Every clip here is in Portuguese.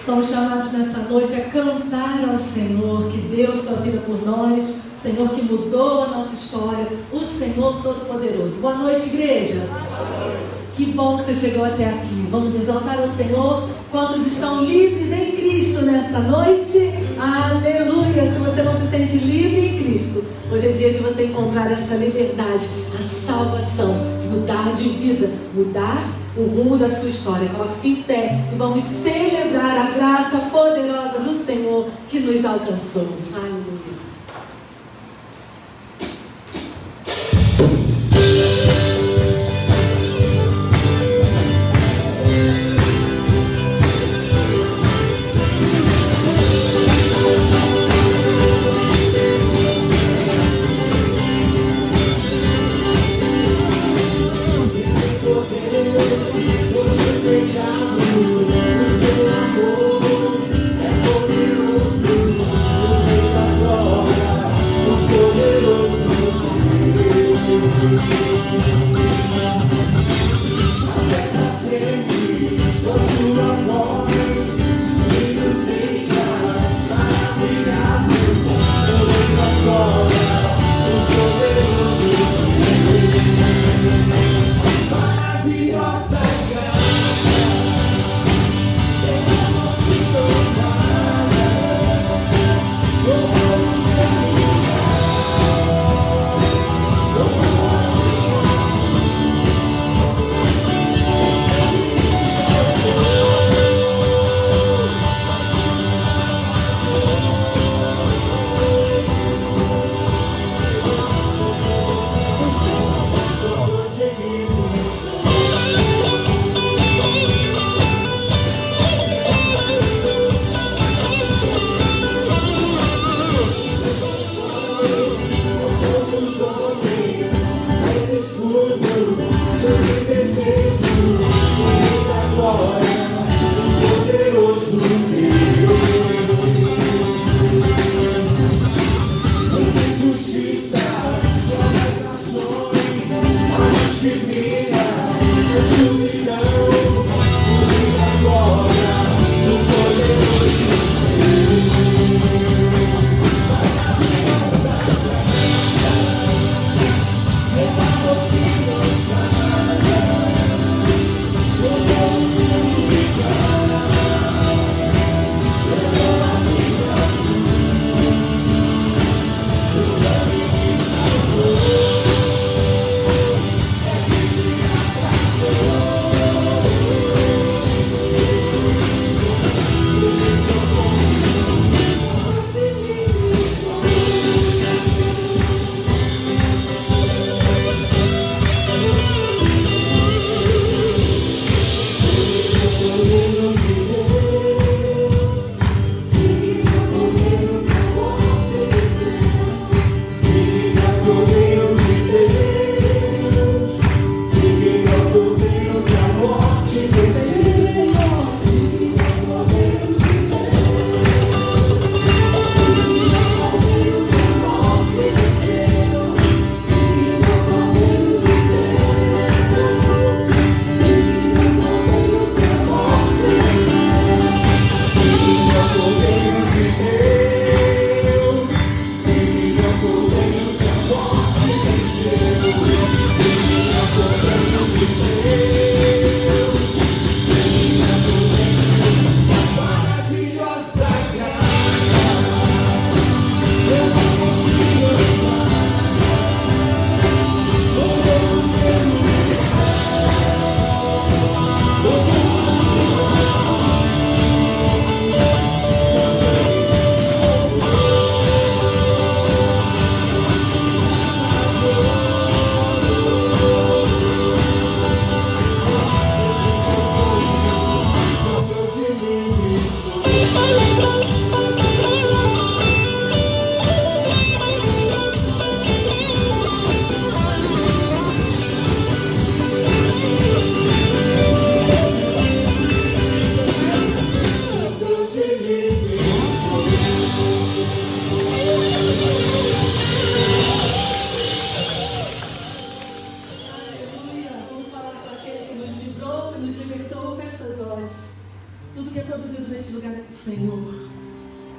Somos chamados nessa noite a cantar ao Senhor que deu sua vida por nós, o Senhor que mudou a nossa história, o Senhor Todo-Poderoso. Boa noite, igreja. Que bom que você chegou até aqui. Vamos exaltar o Senhor. Quantos estão livres em Cristo nessa noite? Aleluia! Se você não se sente livre em Cristo, hoje é dia de você encontrar essa liberdade, a salvação, de mudar de vida, mudar o rumo da sua história. Coloque-se em pé e vamos celebrar a graça poderosa do Senhor que nos alcançou. Aleluia! O seu amor é poderoso.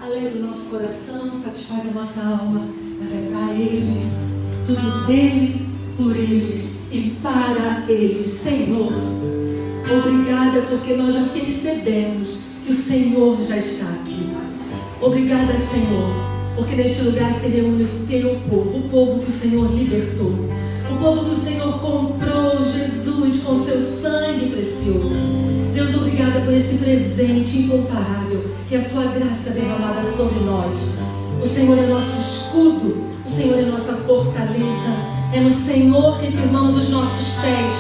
alegra o nosso coração, satisfaz a nossa alma, mas é para Ele, tudo dele, por Ele e para Ele. Senhor, obrigada porque nós já percebemos que o Senhor já está aqui. Obrigada, Senhor, porque neste lugar se reúne o teu povo, o povo que o Senhor libertou, o povo que o Senhor comprou, Jesus, com seu sangue precioso. Deus, obrigada por esse presente incomparável, que é a sua graça derramada sobre nós. O Senhor é nosso escudo, o Senhor é nossa fortaleza, é no Senhor que firmamos os nossos pés,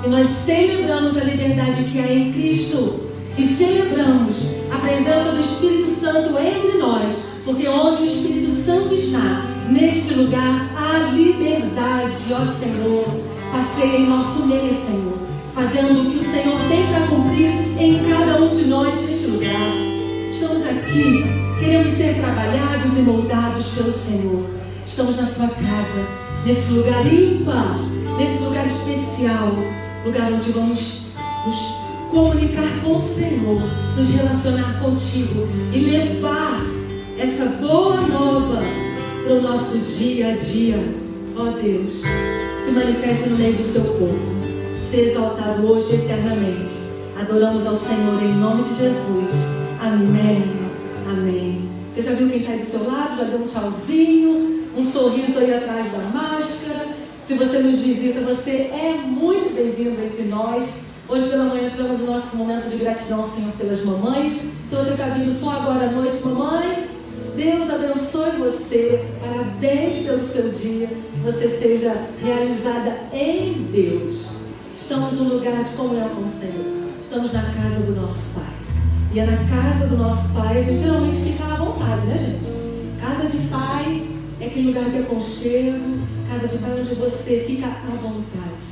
e nós celebramos a liberdade que há em Cristo, e celebramos a presença do Espírito Santo entre nós, porque onde o Espírito Santo está, neste lugar há liberdade. Ó Senhor, passeia em nosso meio, Senhor, fazendo o que o Senhor tem para cumprir em cada um de nós neste lugar. Estamos aqui, queremos ser trabalhados e moldados pelo Senhor. Estamos na sua casa, nesse lugar ímpar, nesse lugar especial, lugar onde vamos nos comunicar com o Senhor, nos relacionar contigo e levar essa boa nova para o nosso dia a dia. Ó Deus, se manifesta no meio do seu povo. Ser exaltado hoje e eternamente. Adoramos ao Senhor em nome de Jesus. Amém. Amém. Você já viu quem está aí do seu lado? Já deu um tchauzinho, um sorriso aí atrás da máscara. Se você nos visita, você é muito bem-vindo entre nós. Hoje pela manhã tivemos o nosso momento de gratidão, Senhor, pelas mamães. Se você está vindo só agora à noite, mamãe, Deus abençoe você. Parabéns pelo seu dia. Você seja realizada em Deus. Estamos num lugar de comunhão com o Senhor. Estamos na casa do nosso Pai. E é na casa do nosso Pai, a gente geralmente fica à vontade, né, gente? Casa de Pai é aquele lugar de aconchego. Casa de Pai onde você fica à vontade.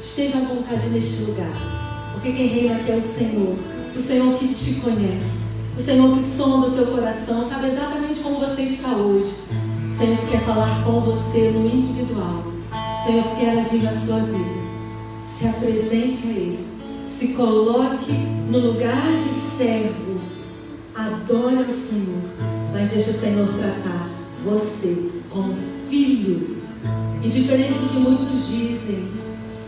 Esteja à vontade neste lugar. Porque quem reina aqui é o Senhor. O Senhor que te conhece. O Senhor que sonda o seu coração. Sabe exatamente como você está hoje. O Senhor quer falar com você no individual. O Senhor quer agir na sua vida. Se apresente a Ele. Se coloque no lugar de servo. Adore ao Senhor. Mas deixe o Senhor tratar você como filho. E diferente do que muitos dizem,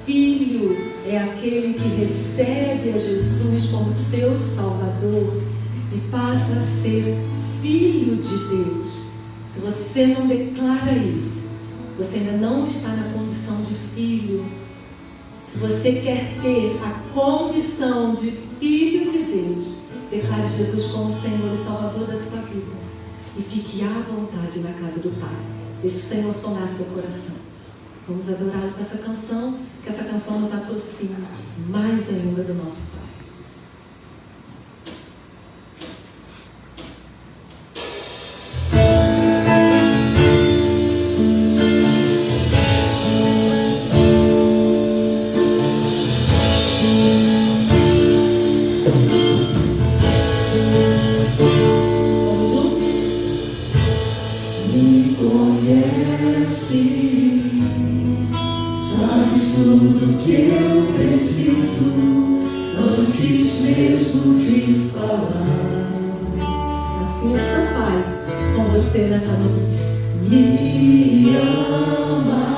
filho é aquele que recebe a Jesus como seu Salvador e passa a ser filho de Deus. Se você não declara isso, você ainda não está na condição de filho. Se você quer ter a condição de filho de Deus, declare Jesus como Senhor e Salvador da sua vida e fique à vontade na casa do Pai. Deixe o Senhor sonar seu coração. Vamos adorá-lo com essa canção, que essa canção nos aproxime mais ainda do nosso Pai. Tudo que eu preciso antes mesmo de falar. Assim é seu Pai com você nessa noite. Me amas,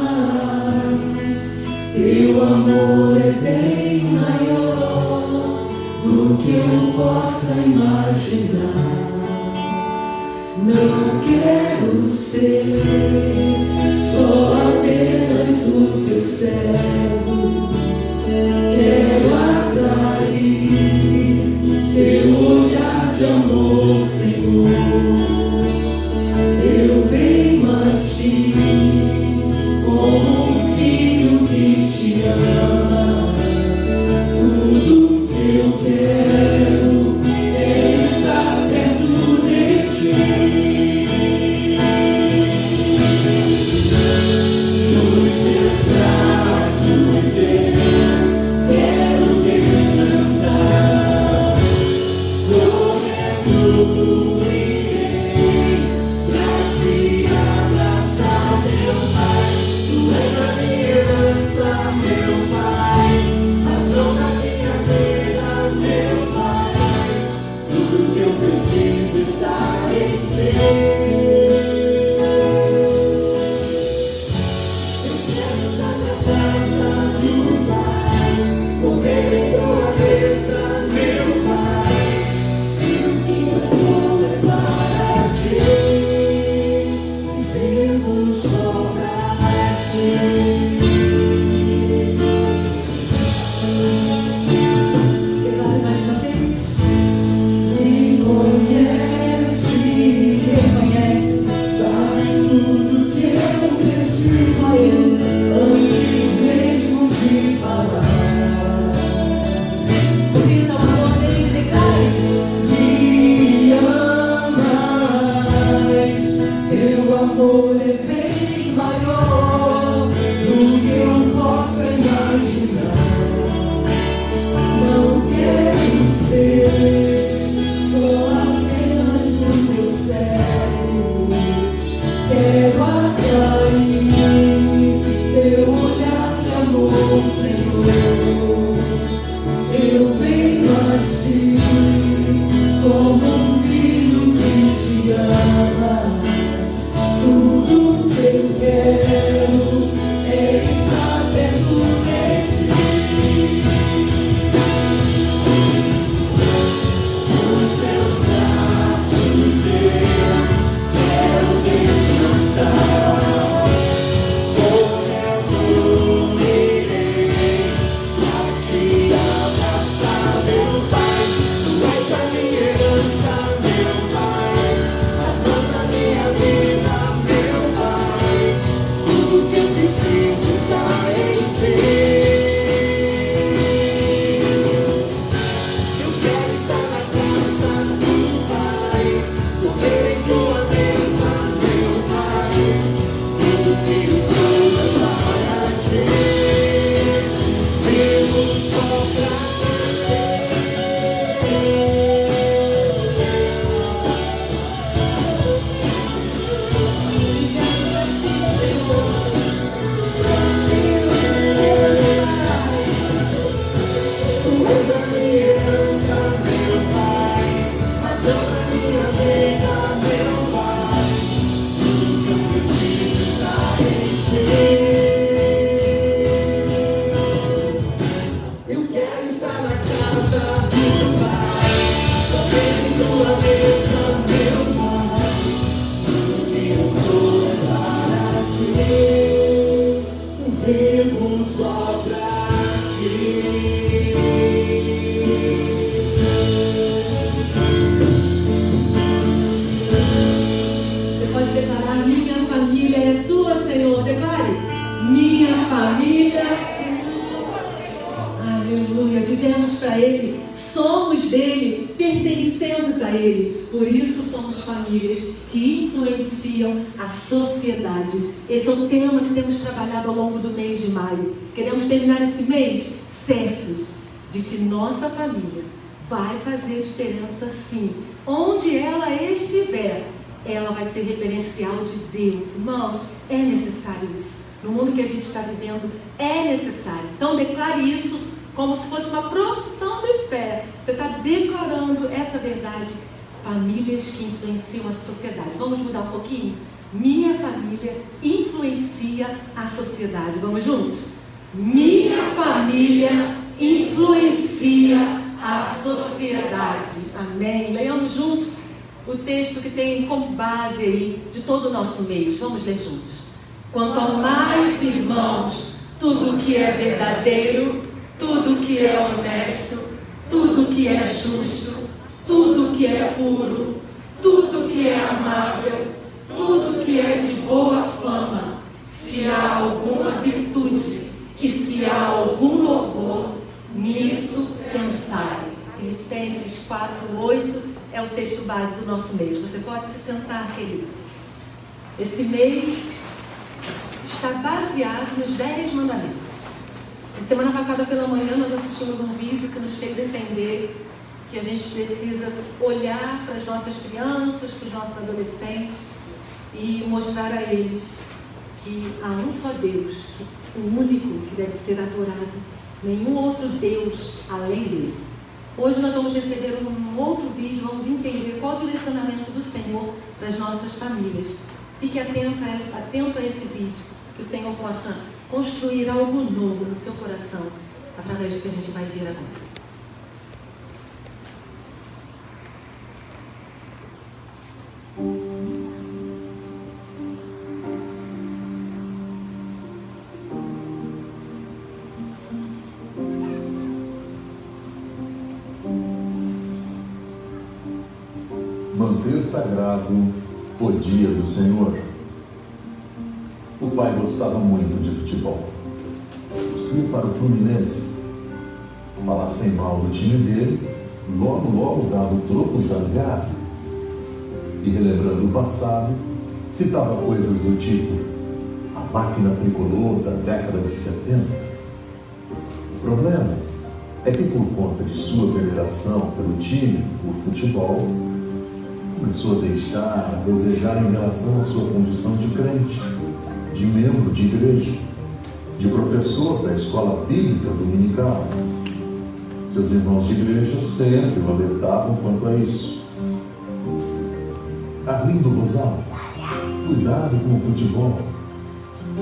teu amor é bem maior do que eu possa imaginar. Não quero ser só apenas o teu servo. Quero atrair teu olhar de amor, Senhor. Eu venho a ti como um filho que te ama. Tudo que eu quero é estar perto de ti. Nos teus braços Aleluia, vivemos para Ele, somos dele, pertencemos a Ele. Por isso somos famílias que influenciam a sociedade. Esse é o tema que temos trabalhado ao longo do mês de maio. Queremos terminar esse mês certos de que nossa família vai fazer diferença sim. Onde ela estiver, ela vai ser referencial de Deus. Irmãos, é necessário isso. No mundo que a gente está vivendo, é necessário. Então declare isso como se fosse uma profissão de fé. Você está declarando essa verdade. Famílias que influenciam a sociedade. Vamos mudar um pouquinho? Minha família influencia a sociedade. Vamos juntos? Minha família influencia a sociedade. Amém? Leiamos juntos o texto que tem como base aí de todo o nosso mês. Vamos ler juntos. Quanto ao mais, irmãos, tudo que é verdadeiro, tudo que é honesto, tudo que é justo, tudo que é puro, tudo que é amável, tudo que é de boa fama, se há alguma virtude e se há algum louvor, nisso pensai. Filipenses 4:8 é o texto base do nosso mês. Você pode se sentar, querido. Esse mês está baseado nos 10 mandamentos. E semana passada pela manhã nós assistimos um vídeo que nos fez entender que a gente precisa olhar para as nossas crianças, para os nossos adolescentes e mostrar a eles que há um só Deus, o único que deve ser adorado, nenhum outro Deus além dele. Hoje nós vamos receber um outro vídeo, vamos entender qual o direcionamento do Senhor para as nossas famílias. Fique atento a esse vídeo, que o Senhor possa construir algo novo no seu coração, através do que a gente vai ver agora. Manter sagrado o dia do Senhor. O pai gostava muito de futebol. Torcia para o Fluminense. Falassem mal do time dele, logo dava o troco zangado. E relembrando o passado, citava coisas do tipo a máquina tricolor da década de 70. O problema é que, por conta de sua veneração pelo time, por futebol, começou a deixar a desejar em relação à sua condição de crente, de membro de igreja, de professor da escola bíblica dominical. Seus irmãos de igreja sempre o alertavam quanto a isso. Arlindo Rosal, cuidado com o futebol.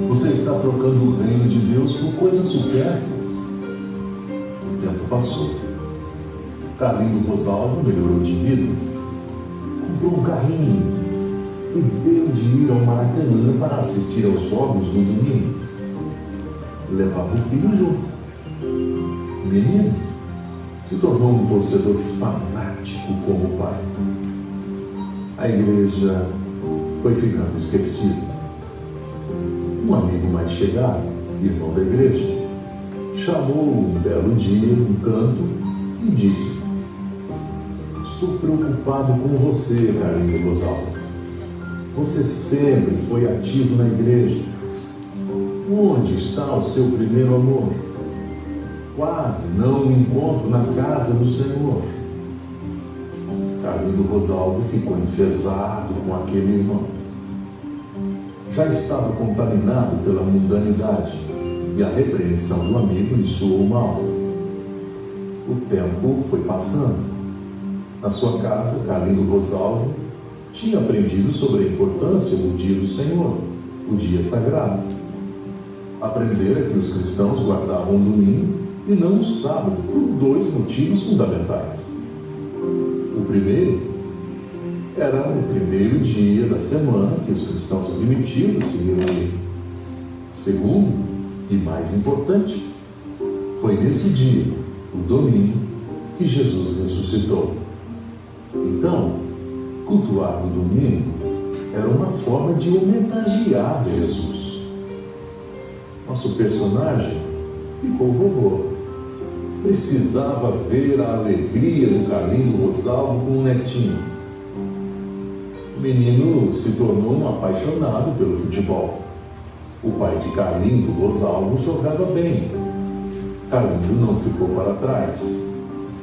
Você está trocando o reino de Deus por coisas supérfluas. O tempo passou. Arlindo Rosalvo melhorou de vida. Comprou um carrinho e deu de ir ao Maracanã para assistir aos jogos do domingo. Levava o filho junto. O menino se tornou um torcedor fanático como o pai. A igreja foi ficando esquecida. Um amigo mais chegado, irmão da igreja, chamou um belo dia num canto e disse: estou preocupado com você, Arlindo Rosalvo. Você sempre foi ativo na igreja. Onde está o seu primeiro amor? Quase não o encontro na casa do Senhor. Arlindo Rosalvo ficou enfesado com aquele irmão. Já estava contaminado pela mundanidade e a repreensão do amigo lhe soou mal. O tempo foi passando. Na sua casa, Arlindo Rosalvo tinha aprendido sobre a importância do dia do Senhor, o dia sagrado. Aprendera que os cristãos guardavam o domingo e não o sábado por 2 motivos fundamentais. O primeiro era o primeiro dia da semana que os cristãos primitivos se reuniam. Segundo, e mais importante, foi nesse dia, o domingo, que Jesus ressuscitou. Então, cultuar no domingo era uma forma de homenagear Jesus. Nosso personagem ficou vovô. precisava ver a alegria do Carlinho Rosalvo com o netinho. O menino se tornou um apaixonado pelo futebol. O pai de Carlinho Rosalvo jogava bem. Carlinho não ficou para trás.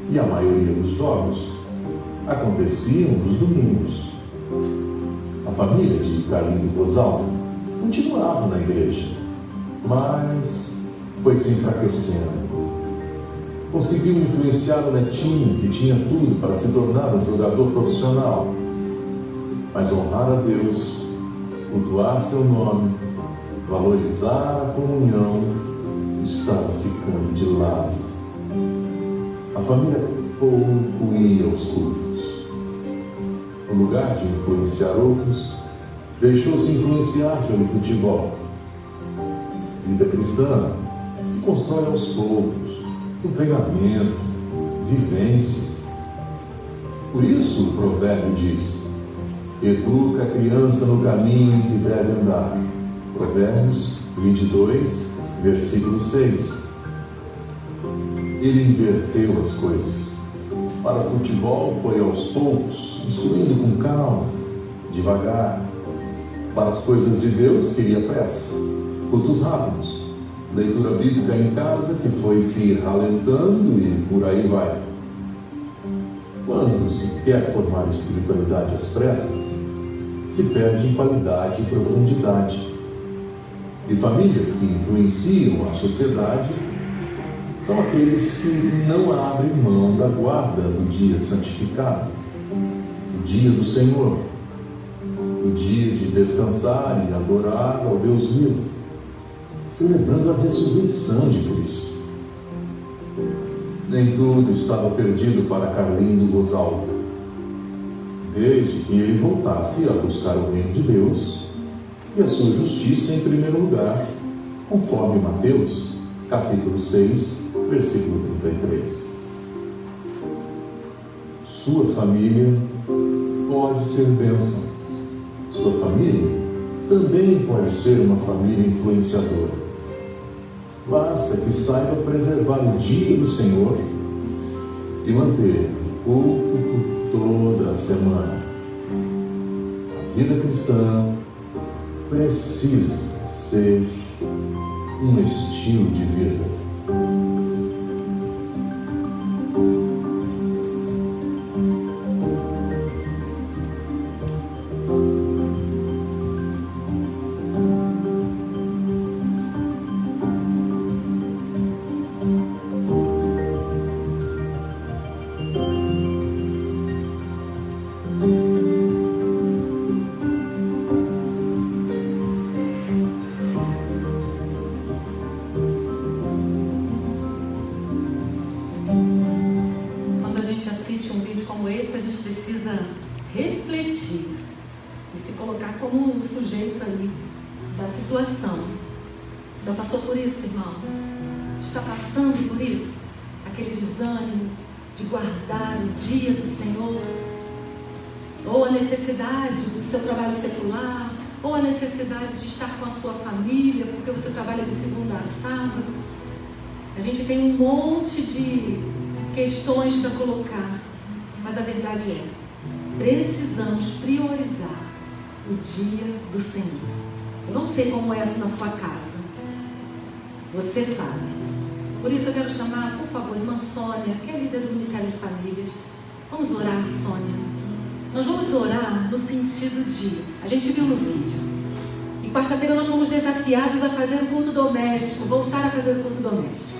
E a maioria dos jogos aconteciam nos domingos. A família de Carlinho Rosalvo continuava na igreja, mas foi se enfraquecendo. Conseguiu influenciar o netinho, que tinha tudo para se tornar um jogador profissional. Mas honrar a Deus, cultuar seu nome, valorizar a comunhão, estava ficando de lado. A família pouco ia aos cultos. No lugar de influenciar outros, deixou-se influenciar pelo futebol. A vida cristã se constrói aos poucos, com treinamento, vivências. Por isso o provérbio diz: educa a criança no caminho que deve andar. Provérbios 22, versículo 6. Ele inverteu as coisas. Para o futebol foi aos poucos, instruindo com calma, devagar. Para as coisas de Deus queria pressa, cultos rápidos, leitura bíblica em casa que foi se ralentando e por aí vai. Quando se quer formar espiritualidade às pressas, se perde em qualidade e profundidade. E famílias que influenciam a sociedade são aqueles que não abrem mão da guarda do dia santificado, o dia do Senhor, o dia de descansar e adorar ao Deus vivo, celebrando a ressurreição de Cristo. Nem tudo estava perdido para Carlinho Rosalvo, desde que ele voltasse a buscar o reino de Deus e a sua justiça em primeiro lugar, conforme Mateus, capítulo 6, versículo 33. Sua família pode ser bênção. Sua família também pode ser uma família influenciadora. Basta que saiba preservar o dia do Senhor e manter o culto por toda a semana. A vida cristã precisa ser um estilo de vida. Refletir e se colocar como um sujeito aí da situação. Já passou por isso, irmão? Está passando por isso? Aquele desânimo de guardar o dia do Senhor? Ou a necessidade do seu trabalho secular? Ou a necessidade de estar com a sua família, porque você trabalha de segunda a sábado? A gente tem um monte de questões para colocar, mas a verdade é: precisamos priorizar o dia do Senhor. Eu não sei como é na sua casa, você sabe. Por isso eu quero chamar, por favor, irmã Sônia, que é líder do Ministério de Famílias. Vamos orar, Sônia. Nós vamos orar no sentido de, a gente viu no vídeo, e quarta-feira nós fomos desafiados a fazer o culto doméstico, voltar a fazer o culto doméstico.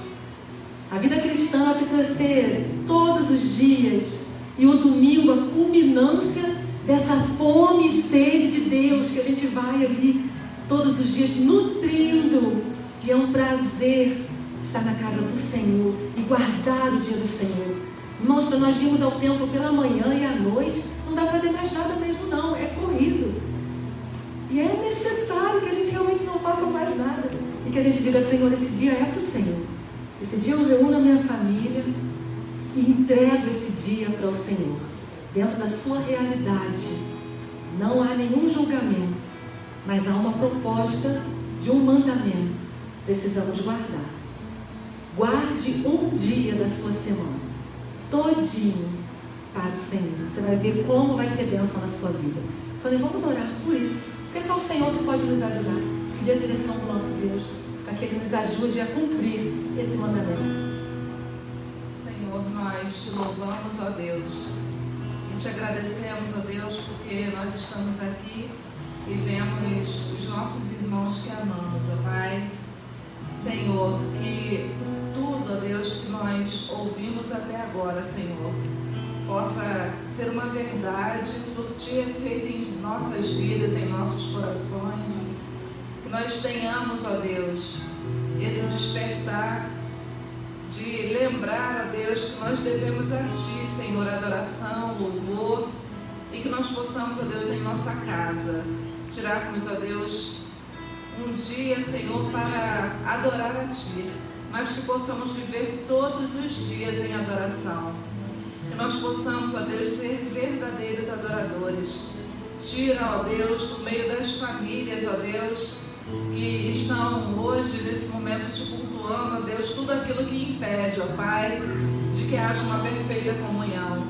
A vida cristã precisa ser todos os dias. E o domingo, a culminância dessa fome e sede de Deus, que a gente vai ali todos os dias nutrindo. E é um prazer estar na casa do Senhor e guardar o dia do Senhor. Irmãos, para nós virmos ao templo pela manhã e à noite, não dá para fazer mais nada mesmo não, é corrido. E é necessário que a gente realmente não faça mais nada. E que a gente diga: Senhor, esse dia é para o Senhor. Esse dia eu reúno a minha família e entrego esse dia para o Senhor, dentro da sua realidade. Não há nenhum julgamento, mas há uma proposta de um mandamento. Precisamos guardar. Guarde um dia da sua semana, todinho, para o Senhor. Você vai ver como vai ser bênção na sua vida. Só vamos orar por isso, porque só o Senhor que pode nos ajudar. Pedir a direção do nosso Deus, para que Ele nos ajude a cumprir esse mandamento. Senhor, nós te louvamos, ó Deus, e te agradecemos, ó Deus, porque nós estamos aqui e vemos os nossos irmãos que amamos, ó Pai. Senhor, que tudo, ó Deus, que nós ouvimos até agora, Senhor, possa ser uma verdade, surtir efeito em nossas vidas, em nossos corações. Que nós tenhamos, ó Deus, esse despertar de lembrar, ó Deus, que nós devemos a Ti, Senhor, adoração, louvor, e que nós possamos, ó Deus, em nossa casa, tirarmos, ó Deus, um dia, Senhor, para adorar a Ti, mas que possamos viver todos os dias em adoração. Que nós possamos, ó Deus, ser verdadeiros adoradores. Tira, ó Deus, do meio das famílias, ó Deus, que estão hoje, nesse momento, te cultuando, ó Deus, tudo aquilo que impede, ó Pai, de que haja uma perfeita comunhão.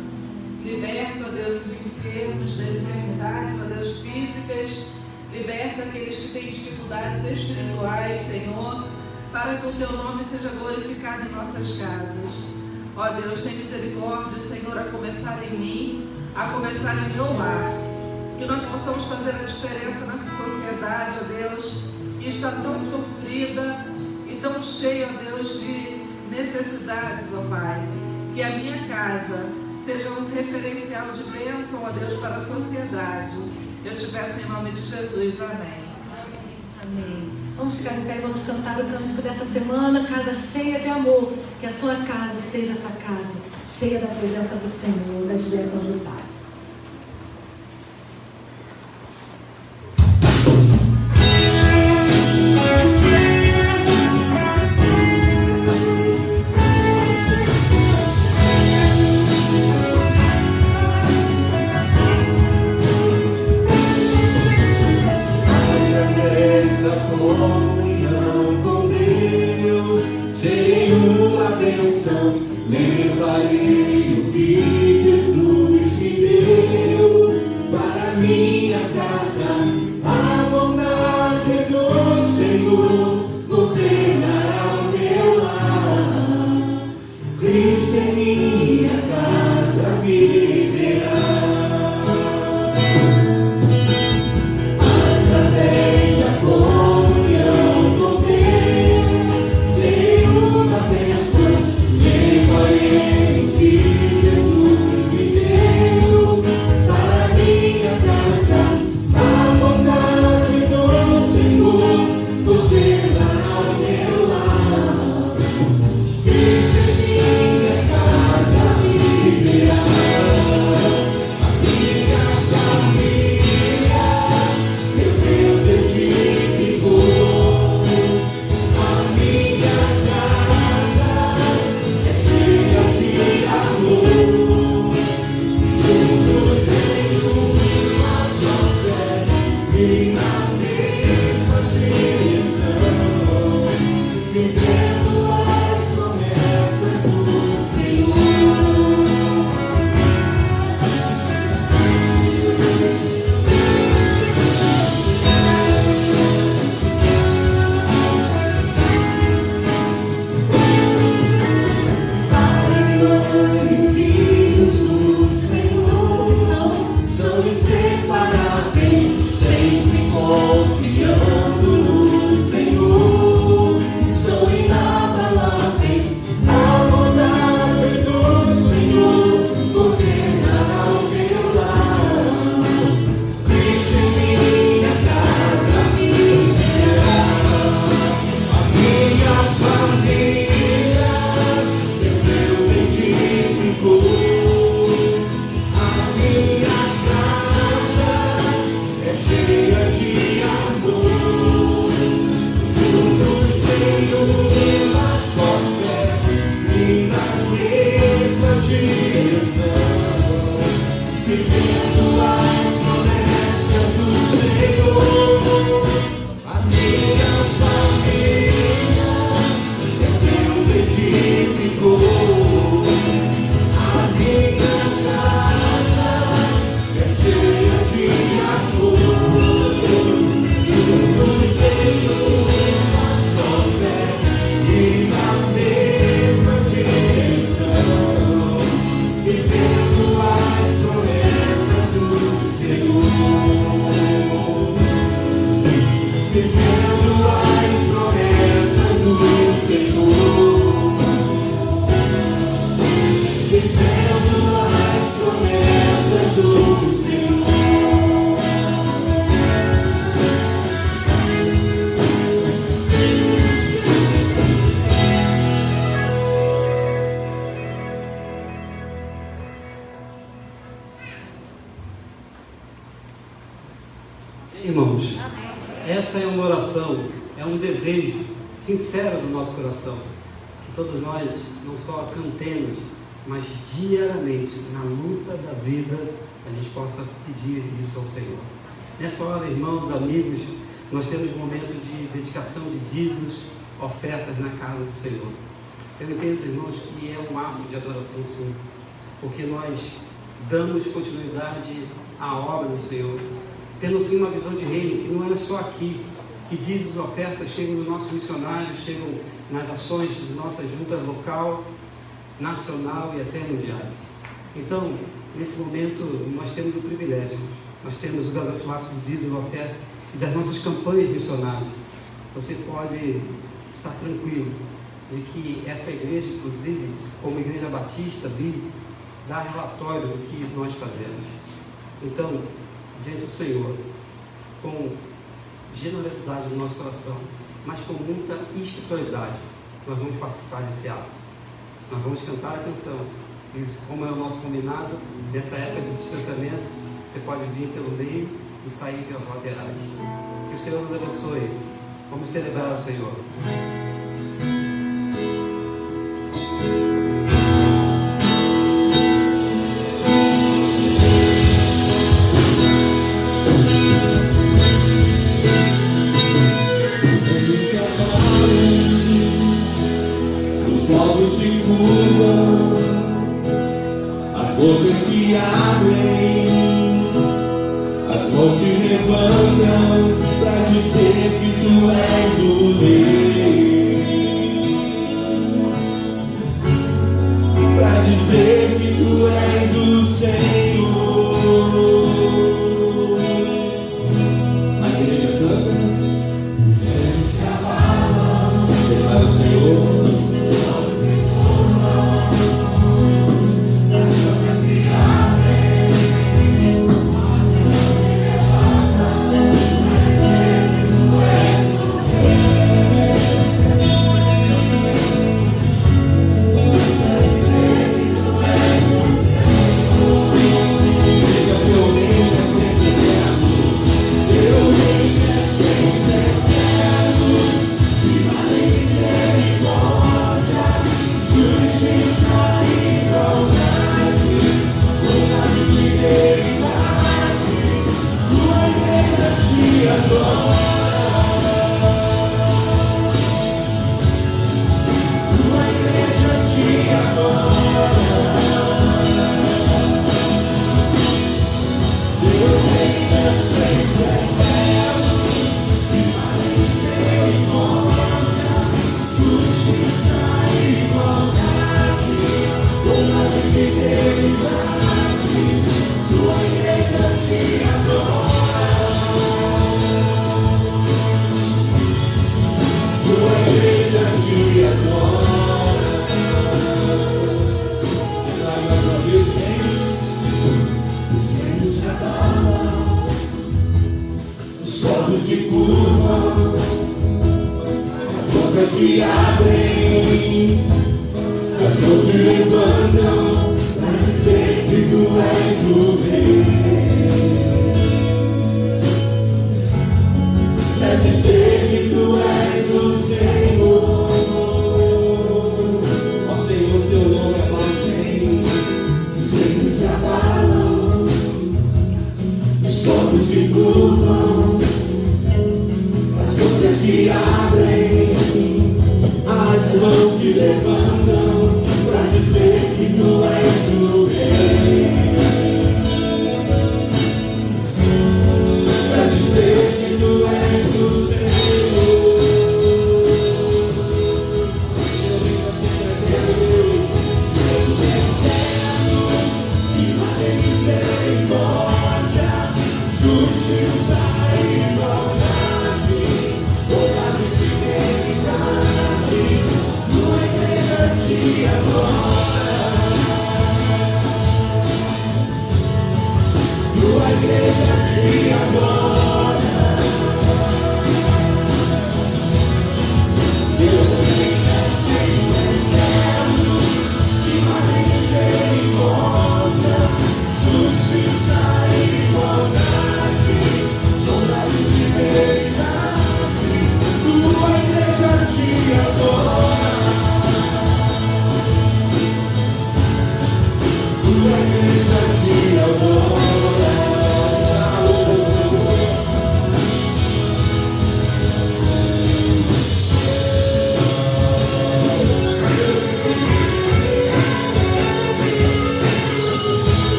Liberta, ó Deus, os enfermos das enfermidades, ó Deus, físicas. Liberta aqueles que têm dificuldades espirituais, Senhor, para que o Teu nome seja glorificado em nossas casas. Ó Deus, tem misericórdia, Senhor, a começar em mim, a começar em meu lar. Que nós possamos fazer a diferença nessa sociedade, ó Deus, que está tão sofrida e tão cheia, ó Deus, de necessidades, ó Pai. Que a minha casa seja um referencial de bênção, ó Deus, para a sociedade. Eu te peço em nome de Jesus. Amém. Amém. Vamos ficar em pé e vamos cantar o cântico dessa semana, casa cheia de amor. Que a sua casa seja essa casa cheia da presença do Senhor, das bênçãos do Pai. Levarei o que Jesus me deu para minha casa. A bondade do Senhor governará o meu lar. Cristo em minha casa viverá. Através da comunhão com Deus, Senhor da bênção, levarei o que irmãos? Essa é uma oração, é um desejo sincero do nosso coração. Que todos nós não só cantemos, mas diariamente, na luta da vida, a gente possa pedir isso ao Senhor. Nessa hora, irmãos, amigos, nós temos um momento de dedicação de dízimos, ofertas na casa do Senhor. Eu entendo, irmãos, que é um ato de adoração, sim, porque nós damos continuidade à obra do Senhor, tendo sim uma visão de reino, que não é só aqui, que dízimos e ofertas chegam nos nossos missionários, chegam nas ações de nossa junta local, nacional e até mundial. Então, nesse momento, nós temos o privilégio, nós temos o gasofilaço do dízimo e oferta e das nossas campanhas missionárias. Você pode estar tranquilo de que essa igreja, inclusive, como Igreja Batista Bíblica, dá relatório do que nós fazemos. Então, diante do Senhor, com generosidade no nosso coração, mas com muita espiritualidade, nós vamos participar desse ato. Nós vamos cantar a canção. E como é o nosso combinado, nessa época de distanciamento, você pode vir pelo meio e sair pelas laterais. Que o Senhor nos abençoe. Vamos celebrar o Senhor. Os povos se curvam, as bocas se abrem, as mãos se levantam para dizer que tu és o rei, para dizer que tu és o Senhor. A igreja canta, declara o Senhor. Se curvam, as bocas se abrem, as mãos se levantam para dizer que tu és o rei, para dizer que tu és o Senhor. Ó Senhor, teu nome é mantém, os reinos se abalam, os povos se curvam, se abrem, as mãos se levantam para dizer que tu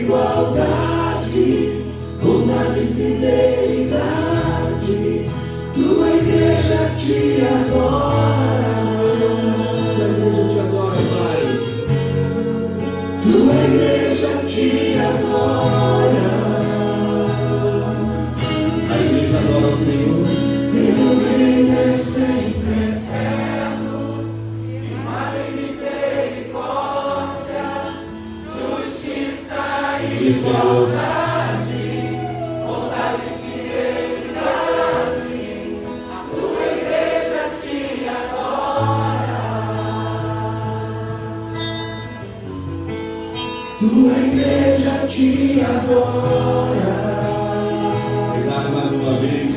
igualdade, bondade e fidelidade. Tua igreja te adora. Tua igreja te adora, Pai. Tua igreja te adora. A igreja adora o Senhor. Teu reino é sempre eterno, firmado em misericórdia, justiça e igualdade, bondade e fidelidade. A tua igreja te adora. Tua igreja te adora. Obrigado mais uma vez.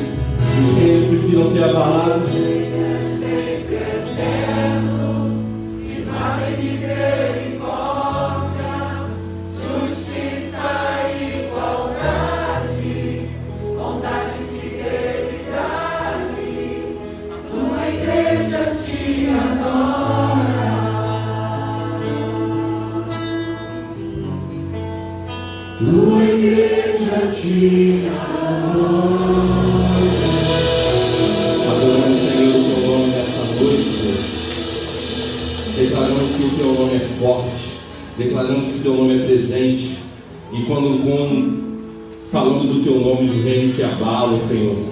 Os reinos precisam ser abalados. Sempre eterno, firmado em misericórdia, justiça e igualdade, bondade e fidelidade. Tua igreja te adora. Tua igreja te adora. Adoramos, Senhor, o teu nome nessa noite, Deus. Declaramos que o teu nome é forte, declaramos que o teu nome é presente. E quando falamos o teu nome, os reinos se abalam, Senhor.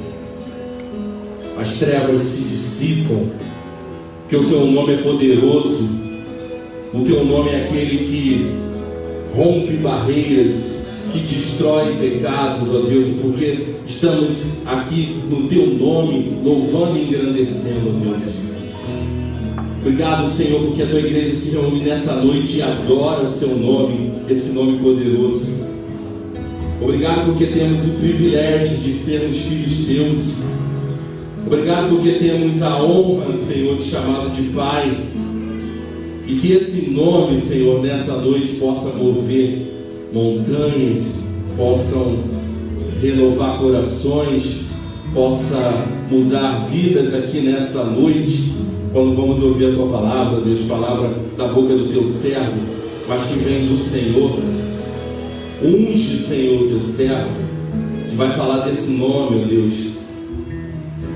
As trevas se dissipam, porque o teu nome é poderoso. O teu nome é aquele que rompe barreiras, que destrói pecados, ó Deus, porque estamos aqui no teu nome, louvando e engrandecendo, ó Deus. Obrigado, Senhor, porque a tua igreja se reúne nessa noite e adora o seu nome, esse nome poderoso. Obrigado porque temos o privilégio de sermos filhos teus. Obrigado porque temos a honra, Senhor, de chamado de Pai. E que esse nome, Senhor, nessa noite possa mover montanhas, possam renovar corações, possa mudar vidas aqui nessa noite, quando vamos ouvir a tua palavra, Deus, palavra da boca do teu servo, mas que vem do Senhor. Unge, Senhor, teu servo, que vai falar desse nome, ó Deus.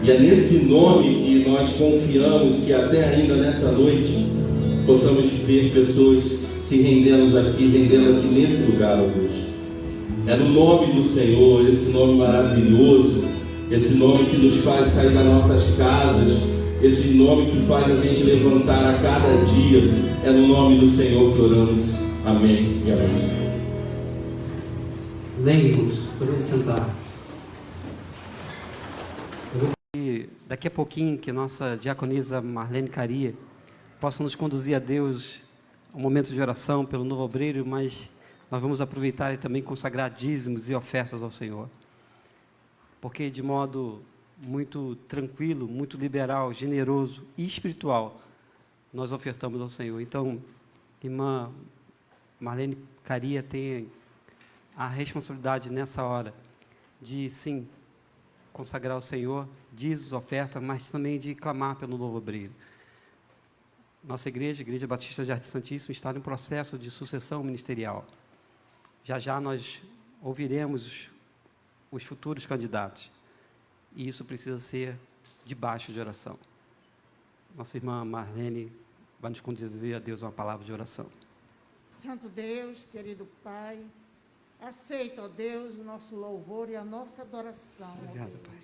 E é nesse nome que nós confiamos que até ainda nessa noite possamos ver pessoas se rendendo aqui nesse lugar, ó Deus. É no nome do Senhor, esse nome maravilhoso, esse nome que nos faz sair das nossas casas, esse nome que faz a gente levantar a cada dia. É no nome do Senhor que oramos. Amém e amém. Amém, irmãos. Podem sentar. Eu vou pedir daqui a pouquinho que a nossa diaconisa Marlene Caria possa nos conduzir a Deus um momento de oração pelo novo obreiro, mas nós vamos aproveitar e também consagrar dízimos e ofertas ao Senhor, porque de modo muito tranquilo, muito liberal, generoso e espiritual nós ofertamos ao Senhor. Então, irmã Marlene Caria tem a responsabilidade nessa hora de sim consagrar ao Senhor dízimos, ofertas, mas também de clamar pelo novo obreiro. Nossa igreja, Igreja Batista Jardim Santíssimo, está em processo de sucessão ministerial. Já já nós ouviremos os futuros candidatos. E isso precisa ser debaixo de oração. Nossa irmã Marlene vai nos conduzir a Deus uma palavra de oração. Santo Deus, querido Pai, aceita, ó Deus, o nosso louvor e a nossa adoração, Obrigado, ó Deus. Pai.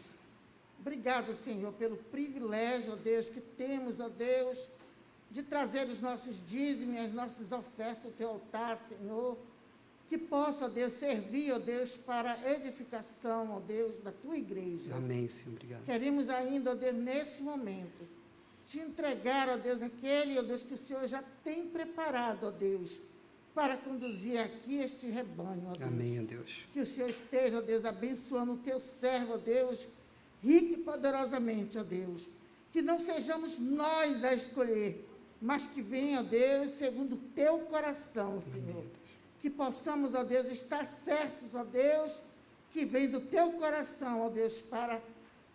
Obrigado, Senhor, pelo privilégio, ó Deus, que temos, ó Deus, de trazer os nossos dízimos e as nossas ofertas ao teu altar, Senhor, que possa, ó Deus, servir, ó Deus, para a edificação, ó Deus, da tua igreja. Amém, Senhor. Obrigado. Queremos ainda, ó Deus, nesse momento, te entregar, ó Deus, aquele, ó Deus, que o Senhor já tem preparado, ó Deus, para conduzir aqui este rebanho, ó Deus. Amém, ó Deus. Que o Senhor esteja, ó Deus, abençoando o teu servo, ó Deus, rico e poderosamente, ó Deus. Que não sejamos nós a escolher, mas que venha, ó Deus, segundo o teu coração, Senhor. Que possamos, ó Deus, estar certos, ó Deus, que vem do teu coração, ó Deus, para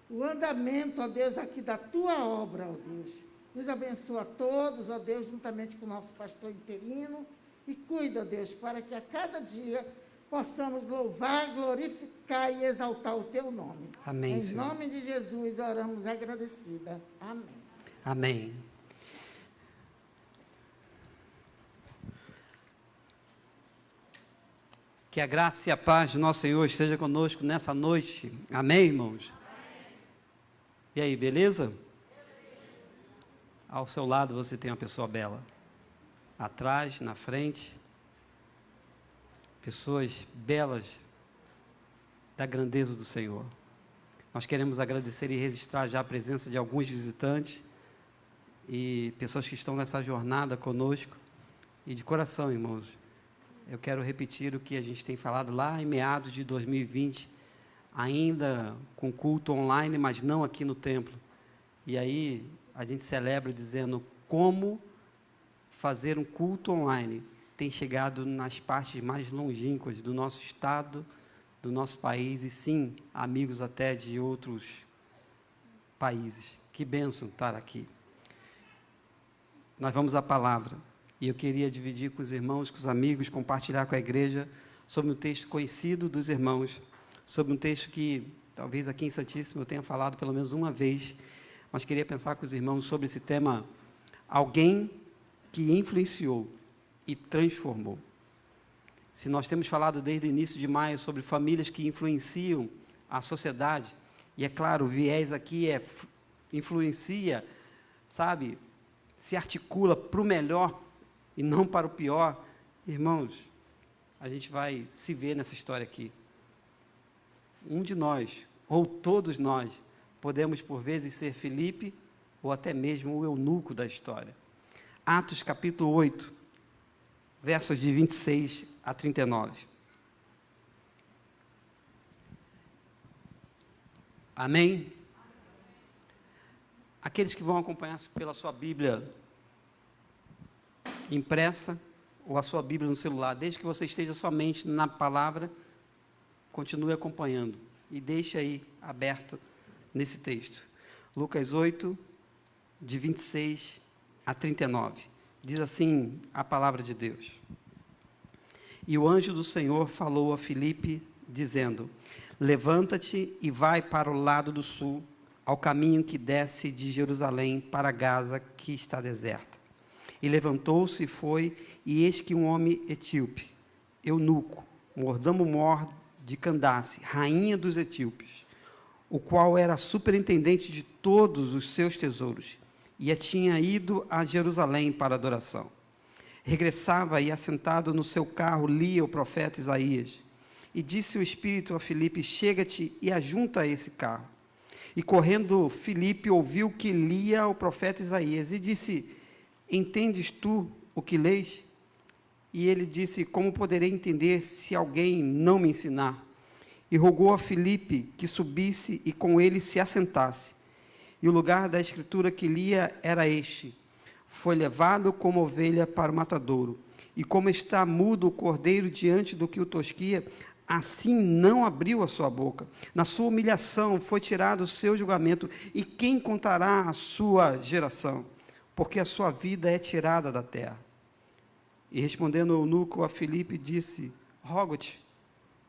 o andamento, ó Deus, aqui da tua obra, ó Deus. Nos abençoa a todos, ó Deus, juntamente com o nosso pastor interino, e cuida, ó Deus, para que a cada dia possamos louvar, glorificar e exaltar o teu nome. Amém, Em Senhor. nome de Jesus, oramos agradecida. Amém. Amém. Que a graça e a paz do nosso Senhor esteja conosco nessa noite. Amém, irmãos? E aí, beleza? Ao seu lado você tem uma pessoa bela. Atrás, na frente. Pessoas belas da grandeza do Senhor. Nós queremos agradecer e registrar já a presença de alguns visitantes e pessoas que estão nessa jornada conosco. E de coração, irmãos, eu quero repetir o que a gente tem falado lá em meados de 2020, ainda com culto online, mas não aqui no templo. E aí a gente celebra dizendo como fazer um culto online tem chegado nas partes mais longínquas do nosso estado, do nosso país, e sim, amigos até de outros países. Que bênção estar aqui. Nós vamos à palavra. E eu queria dividir com os irmãos, com os amigos, compartilhar com a igreja sobre um texto conhecido dos irmãos, sobre um texto que talvez aqui em Santíssimo eu tenha falado pelo menos uma vez, mas queria pensar com os irmãos sobre esse tema: alguém que influenciou e transformou. Se nós temos falado desde o início de maio sobre famílias que influenciam a sociedade, e é claro, o viés aqui influencia, sabe, se articula para o melhor e não para o pior, irmãos, a gente vai se ver nessa história aqui. Um de nós, ou todos nós, podemos por vezes ser Filipe, ou até mesmo o eunuco da história. Atos capítulo 8, versos de 26 a 39. Amém? Aqueles que vão acompanhar pela sua Bíblia impressa ou a sua Bíblia no celular, desde que você esteja somente na palavra, continue acompanhando e deixe aí aberto nesse texto. Lucas 8, de 26 a 39. Diz assim a palavra de Deus: E o anjo do Senhor falou a Filipe, dizendo: Levanta-te e vai para o lado do sul, ao caminho que desce de Jerusalém para Gaza, que está deserta. E levantou-se e foi, e eis que um homem etíope, eunuco, mordomo-mor de Candace, rainha dos etíopes, o qual era superintendente de todos os seus tesouros, e tinha ido a Jerusalém para adoração. Regressava e, assentado no seu carro, lia o profeta Isaías. E disse o Espírito a Filipe: Chega-te e ajunta a esse carro. E correndo, Filipe ouviu que lia o profeta Isaías, e disse: Entendes tu o que lês? E ele disse: Como poderei entender se alguém não me ensinar? E rogou a Filipe que subisse e com ele se assentasse. E o lugar da escritura que lia era este: Foi levado como ovelha para o matadouro, e como está mudo o cordeiro diante do que o tosquia, assim não abriu a sua boca. Na sua humilhação foi tirado o seu julgamento, e quem contará a sua geração? Porque a sua vida é tirada da terra. E respondendo o eunuco a Filipe, disse: Rogo-te,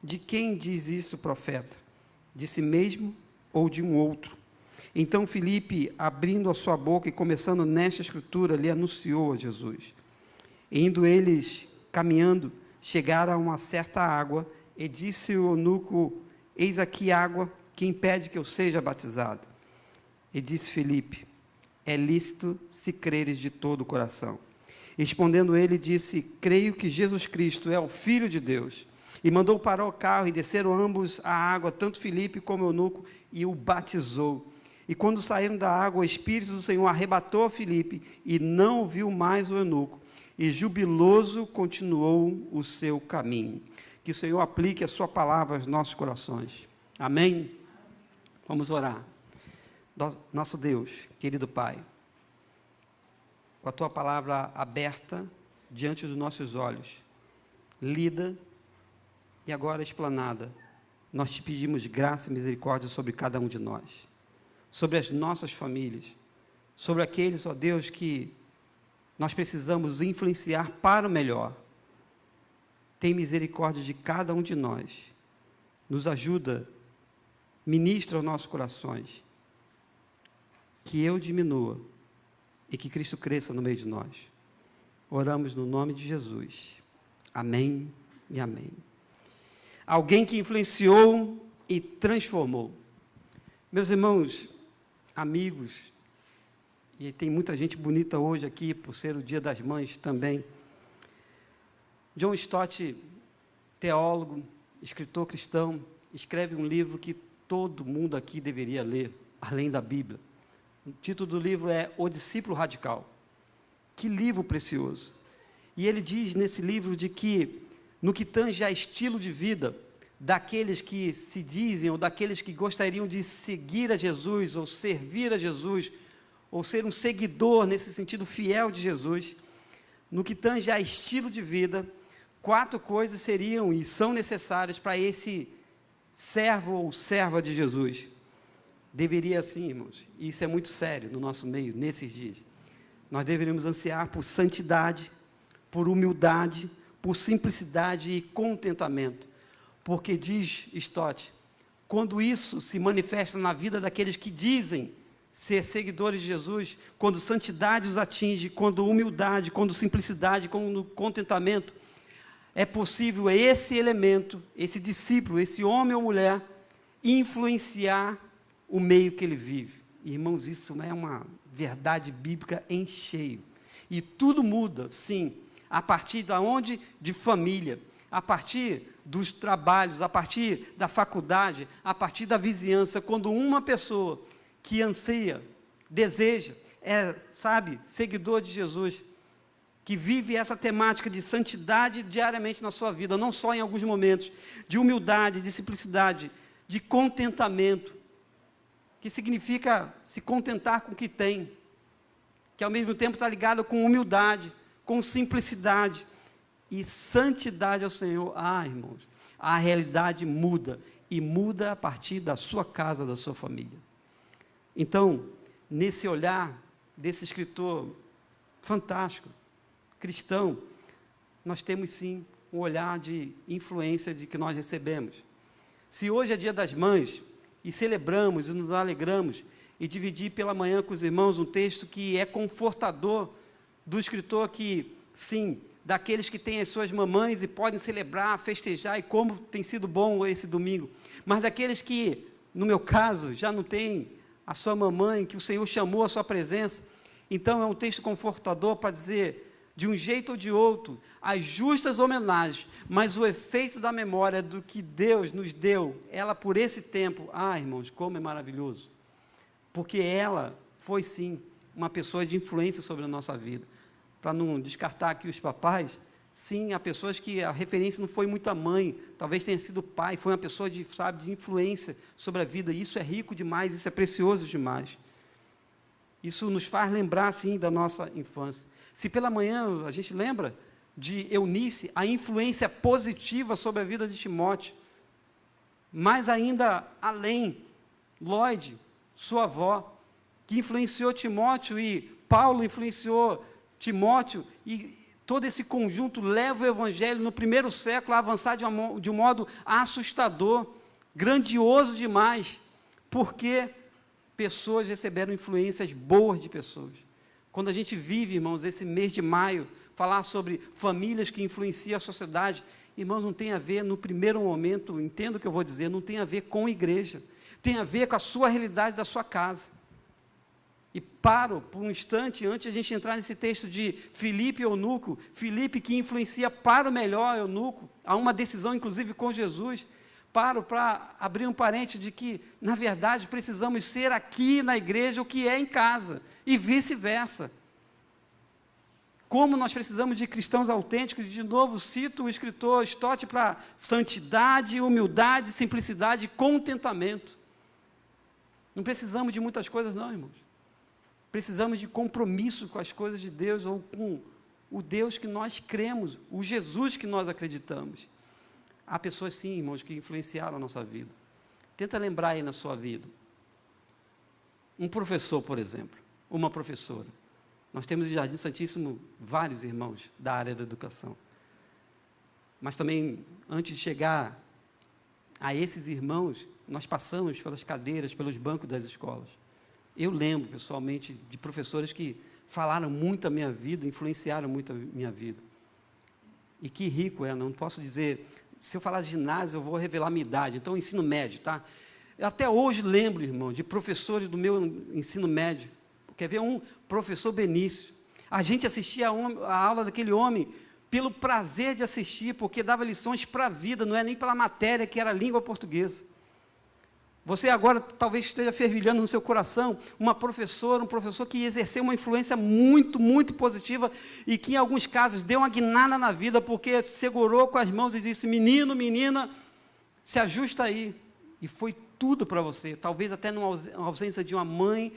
de quem diz isto o profeta? De si mesmo ou de um outro? Então Filipe, abrindo a sua boca e começando nesta escritura, lhe anunciou a Jesus. E indo eles caminhando, chegaram a uma certa água, e disse o eunuco: Eis aqui água, que impede que eu seja batizado? E disse Filipe: É lícito se creres de todo o coração. Respondendo ele, disse: Creio que Jesus Cristo é o Filho de Deus. E mandou parar o carro, e desceram ambos à água, tanto Filipe como o eunuco, e o batizou. E quando saíram da água, o Espírito do Senhor arrebatou a Filipe, e não viu mais o eunuco, e jubiloso continuou o seu caminho. Que o Senhor aplique a sua palavra aos nossos corações. Amém? Vamos orar. Nosso Deus, querido Pai, com a Tua palavra aberta diante dos nossos olhos, lida e agora explanada, nós Te pedimos graça e misericórdia sobre cada um de nós, sobre as nossas famílias, sobre aqueles, ó Deus, que nós precisamos influenciar para o melhor, tem misericórdia de cada um de nós, nos ajuda, ministra aos nossos corações, que eu diminua e que Cristo cresça no meio de nós. Oramos no nome de Jesus. Amém e amém. Alguém que influenciou e transformou. Meus irmãos, amigos, e tem muita gente bonita hoje aqui, por ser o Dia das Mães também. John Stott, teólogo, escritor cristão, escreve um livro que todo mundo aqui deveria ler, além da Bíblia. O título do livro é O Discípulo Radical. Que livro precioso! E ele diz nesse livro de que, no que tange a estilo de vida daqueles que se dizem, ou daqueles que gostariam de seguir a Jesus, ou servir a Jesus, ou ser um seguidor nesse sentido fiel de Jesus, no que tange a estilo de vida, 4 coisas seriam e são necessárias para esse servo ou serva de Jesus. Deveria sim, irmãos, e isso é muito sério no nosso meio, nesses dias. Nós deveríamos ansiar por santidade, por humildade, por simplicidade e contentamento. Porque diz Stott, quando isso se manifesta na vida daqueles que dizem ser seguidores de Jesus, quando santidade os atinge, quando humildade, quando simplicidade, quando contentamento, é possível esse elemento, esse discípulo, esse homem ou mulher, influenciar o meio que ele vive. Irmãos, isso é uma verdade bíblica em cheio. E tudo muda, sim, a partir de onde? De família, a partir dos trabalhos, a partir da faculdade, a partir da vizinhança, quando uma pessoa que anseia, deseja, seguidor de Jesus, que vive essa temática de santidade diariamente na sua vida, não só em alguns momentos, de humildade, de simplicidade, de contentamento, que significa se contentar com o que tem, que ao mesmo tempo está ligado com humildade, com simplicidade e santidade ao Senhor. Irmãos, a realidade muda, e muda a partir da sua casa, da sua família. Então, nesse olhar desse escritor fantástico, cristão, nós temos sim um olhar de influência de que nós recebemos. Se hoje é Dia das Mães, e celebramos e nos alegramos, e dividir pela manhã com os irmãos um texto que é confortador do escritor que, sim, daqueles que têm as suas mamães e podem celebrar, festejar, e como tem sido bom esse domingo, mas daqueles que, no meu caso, já não têm a sua mamãe, que o Senhor chamou à sua presença. Então é um texto confortador para dizer, de um jeito ou de outro, as justas homenagens, mas o efeito da memória do que Deus nos deu, ela por esse tempo, irmãos, como é maravilhoso, porque ela foi sim, uma pessoa de influência sobre a nossa vida. Para não descartar aqui os papais, sim, há pessoas que a referência não foi muito a mãe, talvez tenha sido o pai, foi uma pessoa de influência sobre a vida, e isso é rico demais, isso é precioso demais. Isso nos faz lembrar, sim, da nossa infância. Se pela manhã a gente lembra de Eunice, a influência positiva sobre a vida de Timóteo, mais ainda além, Lloyd, sua avó, que influenciou Timóteo, e Paulo influenciou Timóteo, e todo esse conjunto leva o Evangelho no primeiro século a avançar de um modo assustador, grandioso demais, porque pessoas receberam influências boas de pessoas. Quando a gente vive, irmãos, esse mês de maio, falar sobre famílias que influenciam a sociedade, irmãos, não tem a ver, no primeiro momento, entendo o que eu vou dizer, não tem a ver com igreja, tem a ver com a sua realidade da sua casa. E paro por um instante, antes de a gente entrar nesse texto de Filipe e Eunuco, Filipe que influencia para o melhor Eunuco, há uma decisão inclusive com Jesus, paro para abrir um parênteses de que, na verdade, precisamos ser aqui na igreja o que é em casa, e vice-versa. Como nós precisamos de cristãos autênticos, de novo cito o escritor Stott para santidade, humildade, simplicidade e contentamento. Não precisamos de muitas coisas não, irmãos. Precisamos de compromisso com as coisas de Deus, ou com o Deus que nós cremos, o Jesus que nós acreditamos. Há pessoas sim, irmãos, que influenciaram a nossa vida. Tenta lembrar aí na sua vida. Um professor, por exemplo, uma professora. Nós temos em Jardim Santíssimo vários irmãos da área da educação. Mas também, antes de chegar a esses irmãos, nós passamos pelas cadeiras, pelos bancos das escolas. Eu lembro, pessoalmente, de professores que falaram muito a minha vida, influenciaram muito a minha vida. E que rico é, não posso dizer, se eu falar de ginásio, eu vou revelar a minha idade, então ensino médio, tá? Eu até hoje lembro, irmão, de professores do meu ensino médio. Quer ver um professor Benício? A gente assistia a aula daquele homem pelo prazer de assistir, porque dava lições para a vida, não é nem pela matéria, que era a língua portuguesa. Você agora talvez esteja fervilhando no seu coração uma professora, um professor que exerceu uma influência muito, muito positiva e que em alguns casos deu uma guinada na vida, porque segurou com as mãos e disse: menino, menina, se ajusta aí. E foi tudo para você, talvez até numa ausência de uma mãe,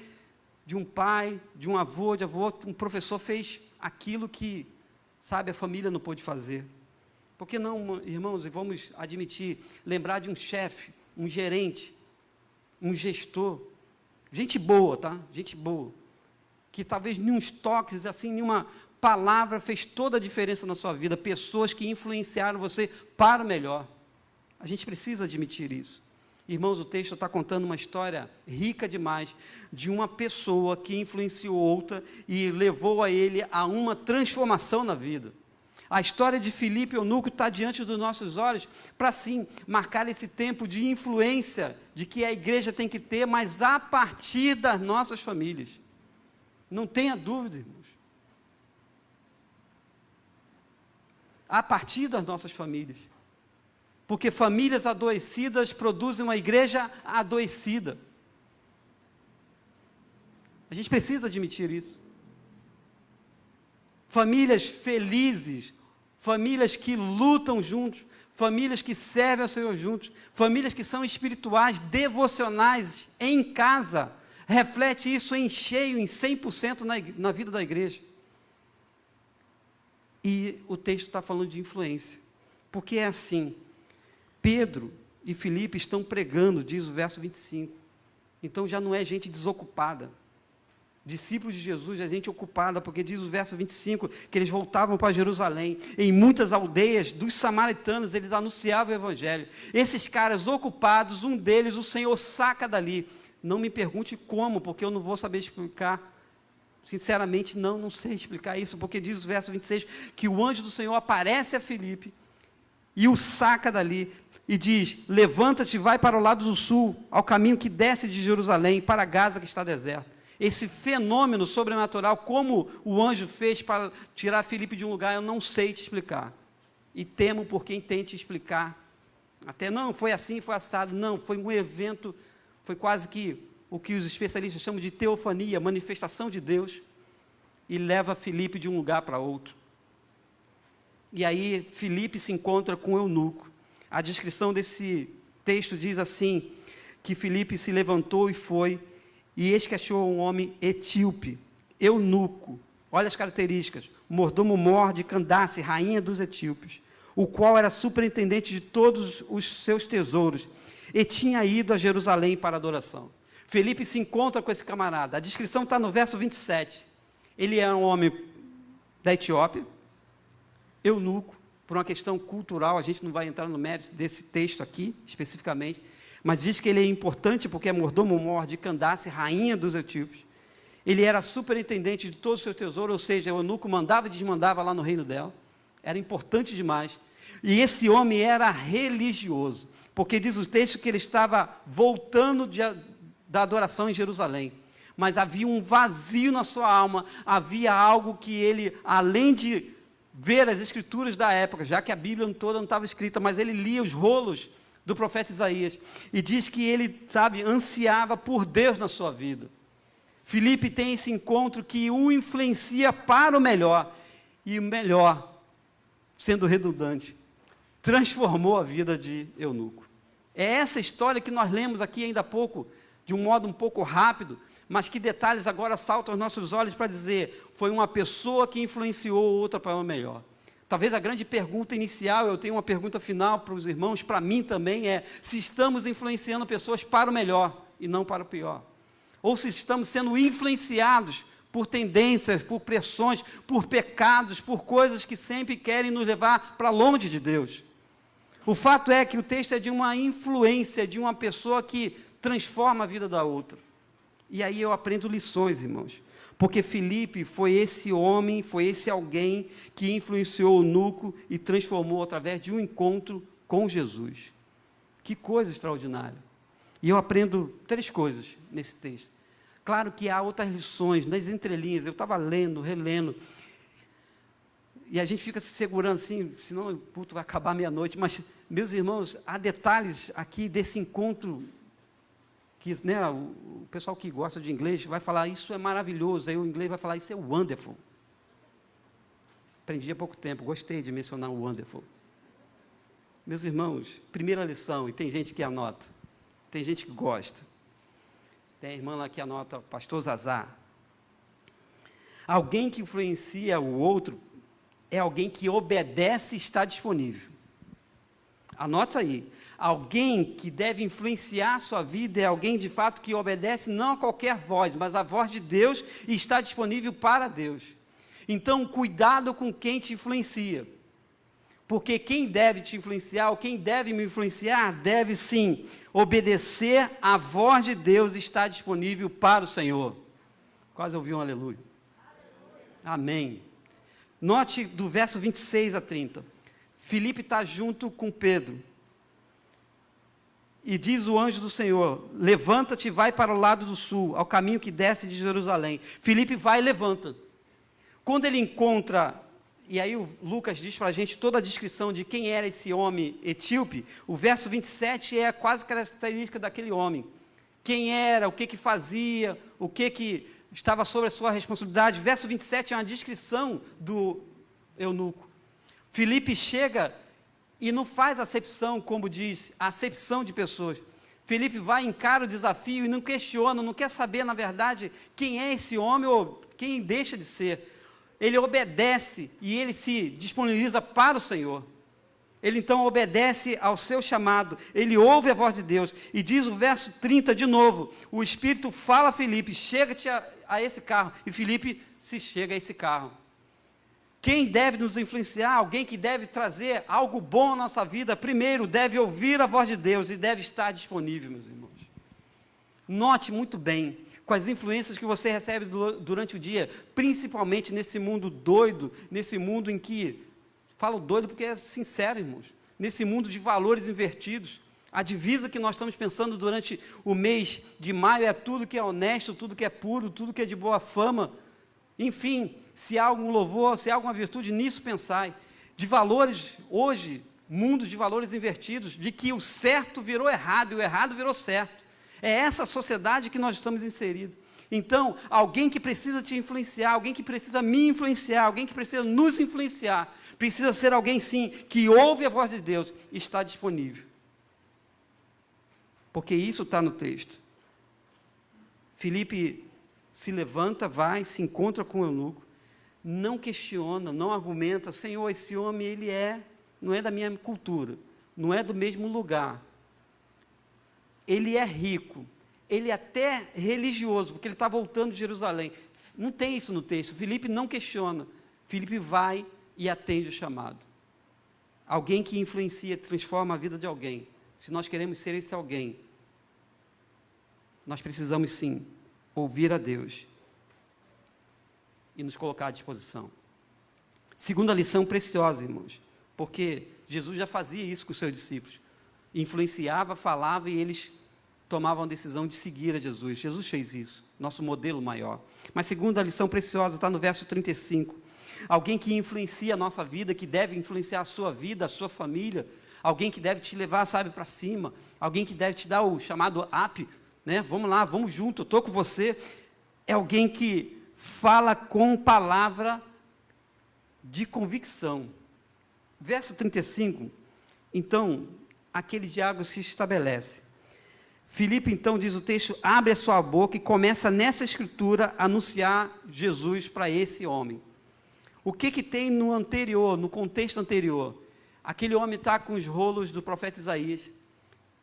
de um pai, de um avô, um professor fez aquilo que, sabe, a família não pôde fazer. Por que não, irmãos, e vamos admitir, lembrar de um chefe, um gerente, um gestor, gente boa, tá? Gente boa, que talvez em uns toques, assim, em uma palavra fez toda a diferença na sua vida, pessoas que influenciaram você para o melhor. A gente precisa admitir isso. Irmãos, o texto está contando uma história rica demais de uma pessoa que influenciou outra e levou a ele a uma transformação na vida. A história de Filipe e Eunuco está diante dos nossos olhos para, sim, marcar esse tempo de influência de que a igreja tem que ter, mas a partir das nossas famílias. Não tenha dúvida, irmãos. A partir das nossas famílias. Porque famílias adoecidas produzem uma igreja adoecida. A gente precisa admitir isso. Famílias felizes, famílias que lutam juntos, famílias que servem ao Senhor juntos, famílias que são espirituais, devocionais, em casa, reflete isso em cheio, em 100% na vida da igreja. E o texto está falando de influência, porque é assim, Pedro e Filipe estão pregando, diz o verso 25, então já não é gente desocupada. Discípulos de Jesus é gente ocupada, porque diz o verso 25, que eles voltavam para Jerusalém, em muitas aldeias dos samaritanos, eles anunciavam o evangelho. Esses caras ocupados, um deles, o Senhor saca dali. Não me pergunte como, porque eu não vou saber explicar. Sinceramente, não sei explicar isso, porque diz o verso 26, que o anjo do Senhor aparece a Filipe, e o saca dali, e diz: levanta-te e vai para o lado do sul, ao caminho que desce de Jerusalém, para Gaza que está deserto. Esse fenômeno sobrenatural, como o anjo fez para tirar Filipe de um lugar, eu não sei te explicar. E temo por quem tente explicar. Até não, foi assim, foi assado. Não, foi um evento, foi quase que o que os especialistas chamam de teofania, manifestação de Deus, e leva Filipe de um lugar para outro. E aí Filipe se encontra com o eunuco. A descrição desse texto diz assim, que Filipe se levantou e foi, e eis que achou um homem etíope, eunuco, olha as características, mordomo-mor de Candace, rainha dos etíopes, o qual era superintendente de todos os seus tesouros, e tinha ido a Jerusalém para adoração. Filipe se encontra com esse camarada, a descrição está no verso 27, ele é um homem da Etiópia, eunuco, por uma questão cultural, a gente não vai entrar no mérito desse texto aqui, especificamente, mas diz que ele é importante porque é mordomo-mor de Candace, rainha dos etíopes. Ele era superintendente de todo o seu tesouro, ou seja, o eunuco mandava e desmandava lá no reino dela. Era importante demais. E esse homem era religioso, porque diz o texto que ele estava voltando da adoração em Jerusalém. Mas havia um vazio na sua alma, havia algo que ele, além de ver as escrituras da época, já que a Bíblia toda não estava escrita, mas ele lia os rolos do profeta Isaías, e diz que ele, ansiava por Deus na sua vida. Filipe tem esse encontro que o influencia para o melhor, e o melhor, sendo redundante, transformou a vida de eunuco. É essa história que nós lemos aqui ainda há pouco, de um modo um pouco rápido, mas que detalhes agora saltam aos nossos olhos para dizer, foi uma pessoa que influenciou outra para o melhor. Talvez a grande pergunta inicial, eu tenho uma pergunta final para os irmãos, para mim também é, se estamos influenciando pessoas para o melhor e não para o pior. Ou se estamos sendo influenciados por tendências, por pressões, por pecados, por coisas que sempre querem nos levar para longe de Deus. O fato é que o texto é de uma influência, de uma pessoa que transforma a vida da outra. E aí eu aprendo lições, irmãos. Porque Filipe foi esse homem, foi esse alguém que influenciou o eunuco e transformou através de um encontro com Jesus. Que coisa extraordinária. E eu aprendo 3 coisas nesse texto. Claro que há outras lições, nas entrelinhas, eu estava lendo, relendo, e a gente fica se segurando assim, senão o culto vai acabar meia-noite, mas, meus irmãos, há detalhes aqui desse encontro, que, né, o pessoal que gosta de inglês vai falar, isso é maravilhoso, aí o inglês vai falar, isso é wonderful. Aprendi há pouco tempo, gostei de mencionar o wonderful. Meus irmãos, primeira lição, e tem gente que anota, tem gente que gosta. Tem a irmã lá que anota, pastor Zazá. Alguém que influencia o outro é alguém que obedece e está disponível. Anota aí. Alguém que deve influenciar a sua vida é alguém, de fato, que obedece não a qualquer voz, mas a voz de Deus e está disponível para Deus. Então, cuidado com quem te influencia. Porque quem deve te influenciar, ou quem deve me influenciar, deve sim obedecer à voz de Deus e estar disponível para o Senhor. Quase ouvi um aleluia. Amém. Note do verso 26 a 30. Filipe está junto com Pedro. E diz o anjo do Senhor, levanta-te e vai para o lado do sul, ao caminho que desce de Jerusalém. Filipe vai e levanta. Quando ele encontra, e aí o Lucas diz para a gente toda a descrição de quem era esse homem etíope, o verso 27 é quase característica daquele homem. Quem era, o que fazia, o que estava sobre a sua responsabilidade. Verso 27 é uma descrição do eunuco. Filipe chega e não faz acepção, como diz, acepção de pessoas. Filipe vai, encara o desafio e não questiona, não quer saber, na verdade, quem é esse homem ou quem deixa de ser. Ele obedece e ele se disponibiliza para o Senhor. Ele então obedece ao seu chamado, ele ouve a voz de Deus, e diz o verso 30 de novo, o Espírito fala a Filipe, chega-te a esse carro, e Filipe se chega a esse carro. Quem deve nos influenciar, alguém que deve trazer algo bom à nossa vida, primeiro deve ouvir a voz de Deus e deve estar disponível, meus irmãos. Note muito bem, com as influências que você recebe durante o dia, principalmente nesse mundo doido, nesse mundo em que, falo doido porque é sincero, irmãos, nesse mundo de valores invertidos, a divisa que nós estamos pensando durante o mês de maio é tudo que é honesto, tudo que é puro, tudo que é de boa fama, enfim, se há algum louvor, se há alguma virtude, nisso pensai, de valores, hoje, mundo de valores invertidos, de que o certo virou errado e o errado virou certo. É essa sociedade que nós estamos inseridos. Então, alguém que precisa te influenciar, alguém que precisa me influenciar, alguém que precisa nos influenciar, precisa ser alguém, sim, que ouve a voz de Deus e está disponível. Porque isso está no texto. Filipe se levanta, vai, se encontra com o eunuco, não questiona, não argumenta, Senhor, esse homem, ele não é da minha cultura, não é do mesmo lugar. Ele é rico, ele é até religioso, porque ele está voltando de Jerusalém. Não tem isso no texto. Filipe não questiona. Filipe vai e atende o chamado. Alguém que influencia, transforma a vida de alguém. Se nós queremos ser esse alguém, nós precisamos sim ouvir a Deus e nos colocar à disposição. Segunda lição preciosa, irmãos, porque Jesus já fazia isso com os seus discípulos. Influenciava, falava e eles tomavam a decisão de seguir a Jesus. Jesus fez isso, nosso modelo maior. Mas segunda lição preciosa está no verso 35. Alguém que influencia a nossa vida, que deve influenciar a sua vida, a sua família, alguém que deve te levar, sabe, para cima, alguém que deve te dar o chamado up, né? Vamos lá, vamos junto, eu estou com você. É alguém que fala com palavra de convicção. Verso 35, então, aquele diálogo se estabelece. Filipe, então, diz o texto, abre a sua boca e começa nessa escritura a anunciar Jesus para esse homem. O que tem no anterior, no contexto anterior? Aquele homem está com os rolos do profeta Isaías.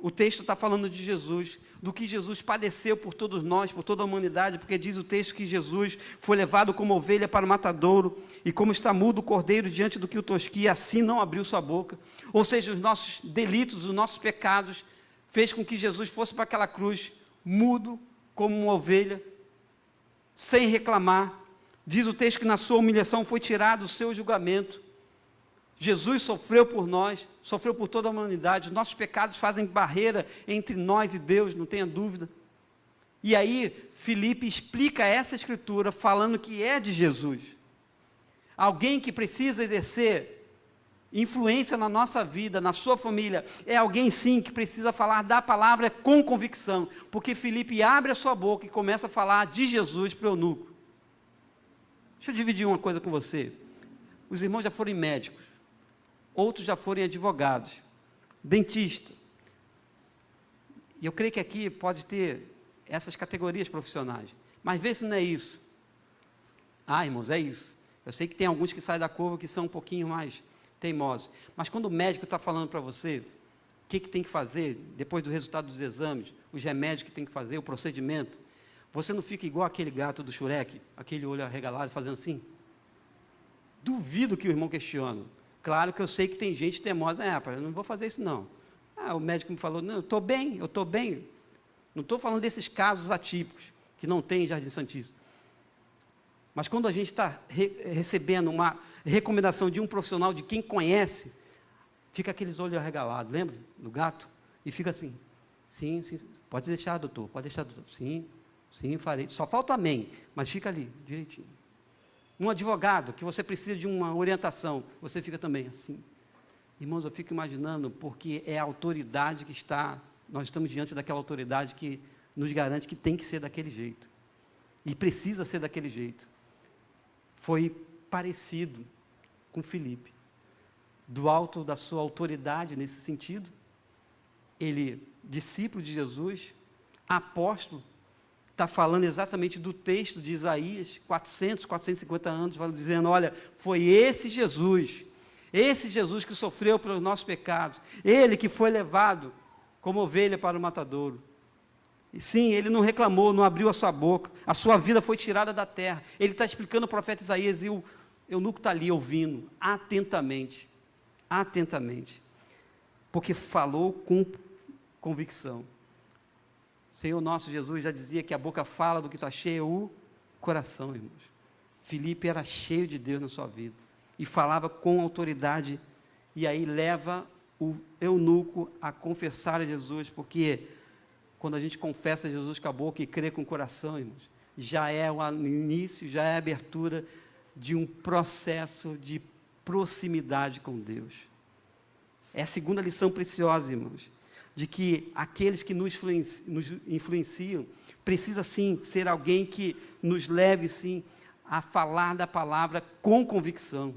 O texto está falando de Jesus, do que Jesus padeceu por todos nós, por toda a humanidade, porque diz o texto que Jesus foi levado como ovelha para o matadouro, e como está mudo o cordeiro diante do que o tosquia, assim não abriu sua boca. Ou seja, os nossos delitos, os nossos pecados, fez com que Jesus fosse para aquela cruz, mudo como uma ovelha, sem reclamar. Diz o texto que na sua humilhação foi tirado o seu julgamento. Jesus sofreu por nós, sofreu por toda a humanidade. Os nossos pecados fazem barreira entre nós e Deus, não tenha dúvida. E aí, Filipe explica essa escritura falando que é de Jesus. Alguém que precisa exercer influência na nossa vida, na sua família, é alguém sim que precisa falar da palavra com convicção, porque Filipe abre a sua boca e começa a falar de Jesus para o eunuco. Deixa eu dividir uma coisa com você. Os irmãos já foram médicos, outros já foram advogados, dentista. E eu creio que aqui pode ter essas categorias profissionais, mas vê se não é isso. Ah, irmãos, é isso. Eu sei que tem alguns que saem da curva que são um pouquinho mais teimosos, mas quando o médico está falando para você o que tem que fazer, depois do resultado dos exames, os remédios que tem que fazer, o procedimento, você não fica igual aquele gato do Shrek, aquele olho arregalado fazendo assim? Duvido que o irmão questione. Claro que eu sei que tem gente teimosa, eu não vou fazer isso não. O médico me falou, não, eu estou bem. Não estou falando desses casos atípicos, que não tem em Jardim Santíssimo. Mas quando a gente está recebendo uma recomendação de um profissional, de quem conhece, fica aqueles olhos arregalados, lembra do gato? E fica assim, sim, pode deixar, doutor, sim, farei. Só falta amém, mas fica ali, direitinho. Um advogado, que você precisa de uma orientação, você fica também assim. Irmãos, eu fico imaginando, porque é a autoridade que está, nós estamos diante daquela autoridade que nos garante que tem que ser daquele jeito. E precisa ser daquele jeito. Foi parecido com Filipe. Do alto da sua autoridade nesse sentido, ele, discípulo de Jesus, apóstolo, está falando exatamente do texto de Isaías, 450 anos, dizendo, olha, foi esse Jesus que sofreu pelos nossos pecados, ele que foi levado como ovelha para o matadouro. E sim, ele não reclamou, não abriu a sua boca, a sua vida foi tirada da terra. Ele está explicando o profeta Isaías e o eunuco está ali ouvindo, atentamente, porque falou com convicção. O Senhor nosso Jesus já dizia que a boca fala do que está cheio o coração, irmãos. Filipe era cheio de Deus na sua vida e falava com autoridade, e aí leva o eunuco a confessar a Jesus, porque quando a gente confessa a Jesus com a boca e crê com o coração, irmãos, já é o início, já é a abertura de um processo de proximidade com Deus. É a segunda lição preciosa, irmãos, de que aqueles que nos influenciam, precisa sim ser alguém que nos leve sim a falar da palavra com convicção,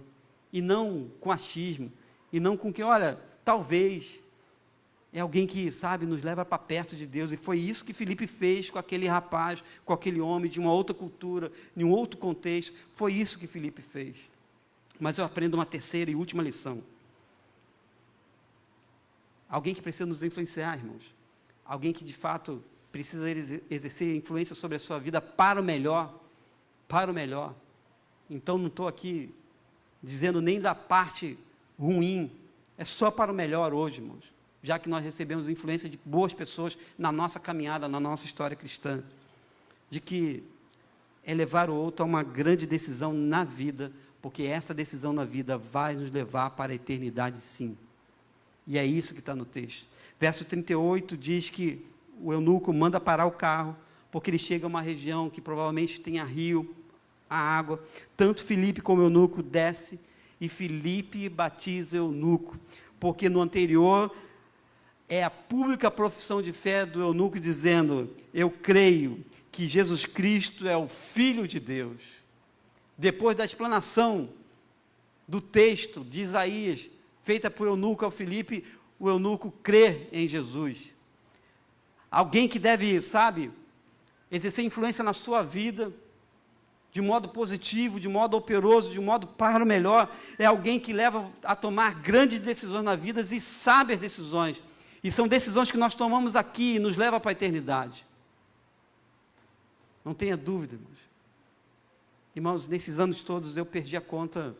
e não com achismo, e não com que, olha, talvez, é alguém que, sabe, nos leva para perto de Deus, e foi isso que Filipe fez com aquele rapaz, com aquele homem de uma outra cultura, em um outro contexto, foi isso que Filipe fez. Mas eu aprendo uma terceira e última lição. Alguém que precisa nos influenciar, irmãos, alguém que de fato precisa exercer influência sobre a sua vida para o melhor, então não estou aqui dizendo nem da parte ruim, é só para o melhor hoje, irmãos, já que nós recebemos influência de boas pessoas na nossa caminhada, na nossa história cristã, de que é levar o outro a uma grande decisão na vida, porque essa decisão na vida vai nos levar para a eternidade sim, e é isso que está no texto. Verso 38 diz que o eunuco manda parar o carro, porque ele chega a uma região que provavelmente tenha rio, a água. Tanto Filipe como o eunuco desce, e Filipe batiza o eunuco, porque no anterior é a pública profissão de fé do eunuco dizendo, eu creio que Jesus Cristo é o Filho de Deus. Depois da explanação do texto de Isaías, feita por eunuco ao Filipe, o eunuco crê em Jesus. Alguém que deve, sabe, exercer influência na sua vida, de modo positivo, de modo operoso, de modo para o melhor, é alguém que leva a tomar grandes decisões na vida e sábias decisões, E são decisões que nós tomamos aqui e nos levam para a eternidade. Não tenha dúvida, irmãos. Irmãos, nesses anos todos eu perdi a conta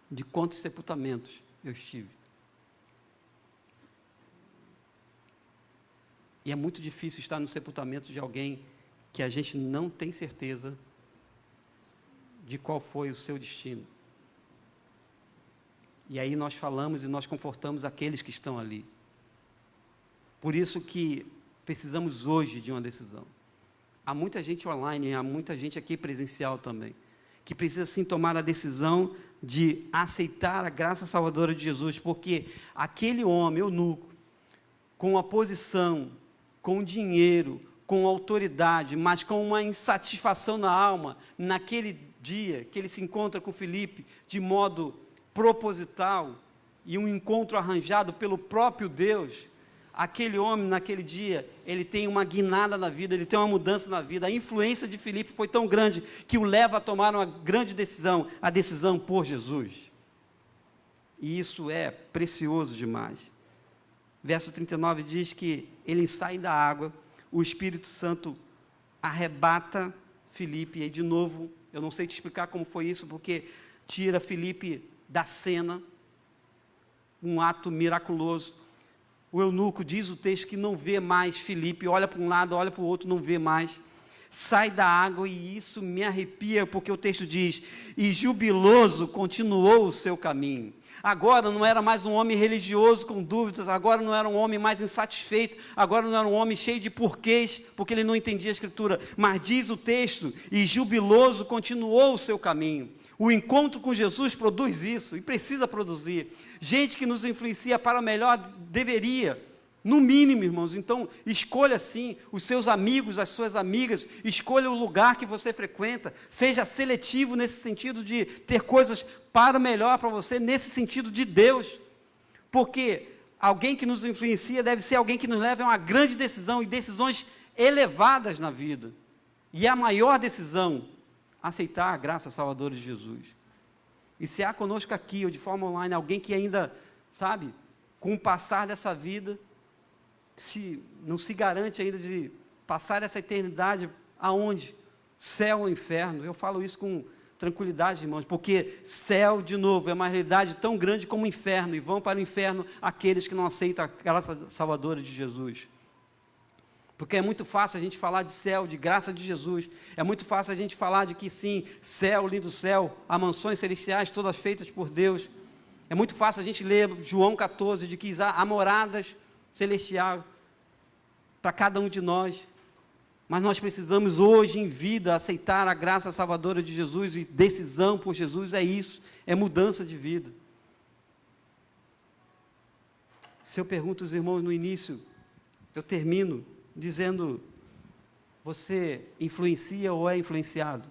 de quantos sepultamentos eu estive. E é muito difícil estar no sepultamento de alguém que a gente não tem certeza de qual foi o seu destino. E aí nós falamos e nós confortamos aqueles que estão ali. Por isso que precisamos hoje de uma decisão. Há muita gente online, há muita gente aqui presencial também, que precisa sim tomar a decisão de aceitar a graça salvadora de Jesus, porque aquele homem, eunuco, com a posição, com dinheiro, com autoridade, mas com uma insatisfação na alma, naquele dia que ele se encontra com Filipe, de modo proposital, e um encontro arranjado pelo próprio Deus, aquele homem naquele dia, ele tem uma guinada na vida, ele tem uma mudança na vida. A influência de Filipe foi tão grande que o leva a tomar uma grande decisão, a decisão por Jesus. E isso é precioso demais. Verso 39 diz que ele sai da água, o Espírito Santo arrebata Filipe, e aí de novo, eu não sei te explicar como foi isso, porque tira Filipe da cena, um ato miraculoso. O eunuco, diz o texto, que não vê mais Filipe, olha para um lado, olha para o outro, não vê mais, sai da água, e isso me arrepia, porque o texto diz, e jubiloso continuou o seu caminho. Agora não era mais um homem religioso com dúvidas, agora não era um homem mais insatisfeito, agora não era um homem cheio de porquês, porque ele não entendia a Escritura, mas diz o texto, e jubiloso continuou o seu caminho. O encontro com Jesus produz isso, e precisa produzir. Gente que nos influencia para o melhor deveria, no mínimo, irmãos. Então, escolha sim os seus amigos, as suas amigas, escolha o lugar que você frequenta, seja seletivo nesse sentido de ter coisas para o melhor para você, nesse sentido de Deus, porque alguém que nos influencia deve ser alguém que nos leva a uma grande decisão, e decisões elevadas na vida, e a maior decisão, aceitar a graça salvadora de Jesus. E se há conosco aqui, ou de forma online, alguém que ainda, sabe, com o passar dessa vida, não se garante ainda de passar essa eternidade, aonde? Céu ou inferno? Eu falo isso com tranquilidade, irmãos, porque céu, de novo, é uma realidade tão grande como o inferno, e vão para o inferno aqueles que não aceitam a graça salvadora de Jesus. Porque é muito fácil a gente falar de céu, de graça de Jesus, é muito fácil a gente falar de que sim, céu, lindo céu, há mansões celestiais todas feitas por Deus, é muito fácil a gente ler João 14, de que há moradas celestiais para cada um de nós, mas nós precisamos hoje em vida aceitar a graça salvadora de Jesus, e decisão por Jesus é isso, é mudança de vida. Se eu pergunto aos irmãos no início, eu termino dizendo, você influencia ou é influenciado?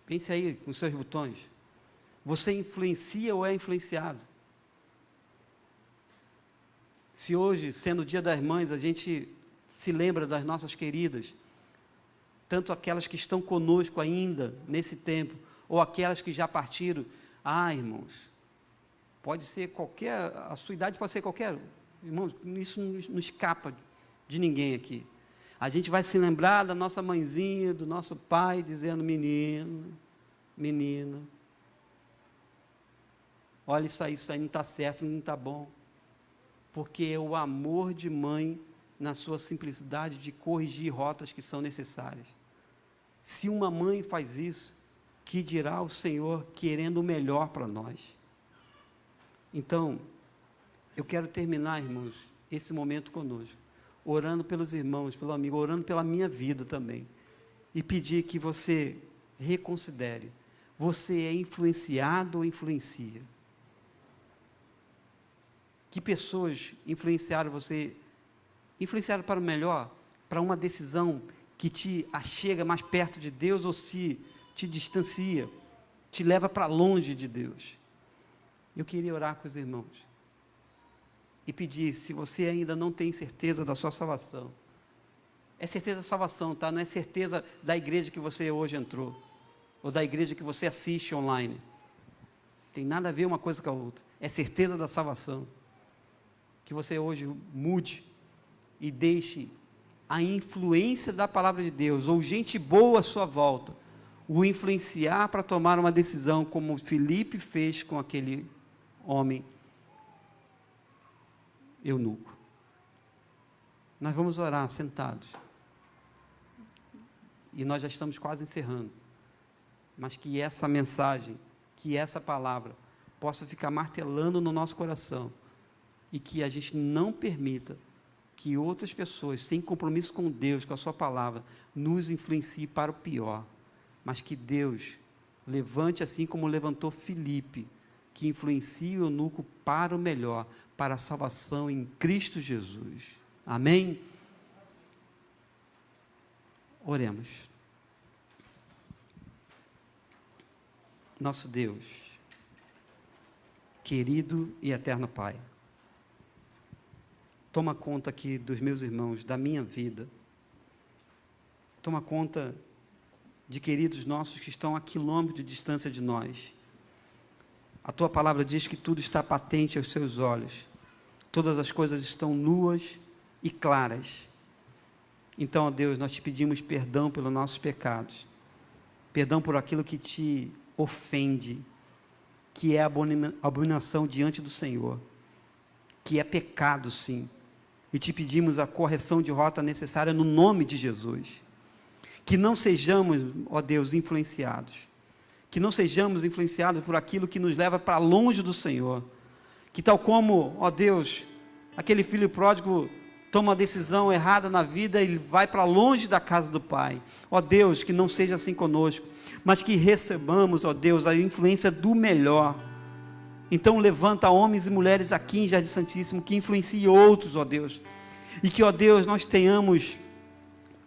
Pense aí com seus botões. Você influencia ou é influenciado? Se hoje, sendo o Dia das Mães, a gente se lembra das nossas queridas, tanto aquelas que estão conosco ainda nesse tempo, ou aquelas que já partiram, irmãos, pode ser qualquer, a sua idade pode ser qualquer, irmãos, isso não escapa de ninguém aqui. A gente vai se lembrar da nossa mãezinha, do nosso pai, dizendo, menino, menina, olha isso aí não está certo, não está bom. Porque é o amor de mãe, na sua simplicidade, de corrigir rotas que são necessárias. Se uma mãe faz isso, que dirá o Senhor querendo o melhor para nós? Então, eu quero terminar, irmãos, esse momento conosco, orando pelos irmãos, pelo amigo, orando pela minha vida também, e pedir que você reconsidere, você é influenciado ou influencia? Que pessoas influenciaram você, influenciaram para o melhor, para uma decisão que te achega mais perto de Deus, ou se te distancia, te leva para longe de Deus? Eu queria orar com os irmãos e pedir, se você ainda não tem certeza da sua salvação, é certeza da salvação, tá? Não é certeza da igreja que você hoje entrou, ou da igreja que você assiste online. Tem nada a ver uma coisa com a outra. É certeza da salvação. Que você hoje mude e deixe a influência da palavra de Deus, ou gente boa à sua volta, o influenciar para tomar uma decisão, como Filipe fez com aquele homem eunuco. Nós vamos orar sentados. E nós já estamos quase encerrando. Mas que essa mensagem, que essa palavra, possa ficar martelando no nosso coração. E que a gente não permita que outras pessoas, sem compromisso com Deus, com a sua palavra, nos influenciem para o pior. Mas que Deus levante, assim como levantou Filipe, que influencie o eunuco para o melhor, para a salvação em Cristo Jesus. Amém? Oremos. Nosso Deus, querido e eterno Pai, toma conta aqui dos meus irmãos, da minha vida. Toma conta de queridos nossos que estão a quilômetros de distância de nós. A Tua palavra diz que tudo está patente aos Seus olhos. Todas as coisas estão nuas e claras. Então, ó Deus, nós te pedimos perdão pelos nossos pecados. Perdão por aquilo que te ofende, que é abominação diante do Senhor, que é pecado, sim. E te pedimos a correção de rota necessária no nome de Jesus. Que não sejamos, ó Deus, influenciados. Que não sejamos influenciados por aquilo que nos leva para longe do Senhor. Que tal como, ó Deus, aquele filho pródigo toma uma decisão errada na vida e vai para longe da casa do Pai. Ó Deus, que não seja assim conosco, mas que recebamos, ó Deus, a influência do melhor. Então levanta homens e mulheres aqui em Jardim Santíssimo, que influenciem outros, ó Deus. E que, ó Deus, nós tenhamos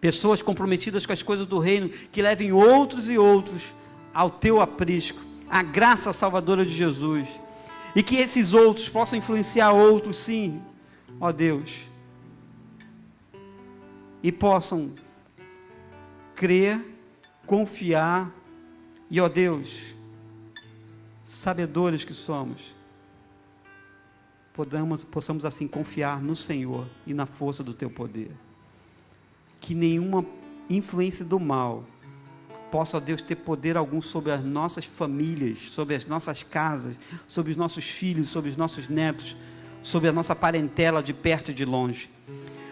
pessoas comprometidas com as coisas do reino, que levem outros e outros ao teu aprisco, a graça salvadora de Jesus. E que esses outros possam influenciar outros, sim, ó Deus. E possam crer, confiar, e ó Deus, sabedores que somos, possamos assim confiar no Senhor e na força do Teu poder. Que nenhuma influência do mal possa, ó Deus, ter poder algum sobre as nossas famílias, sobre as nossas casas, sobre os nossos filhos, sobre os nossos netos, sobre a nossa parentela de perto e de longe.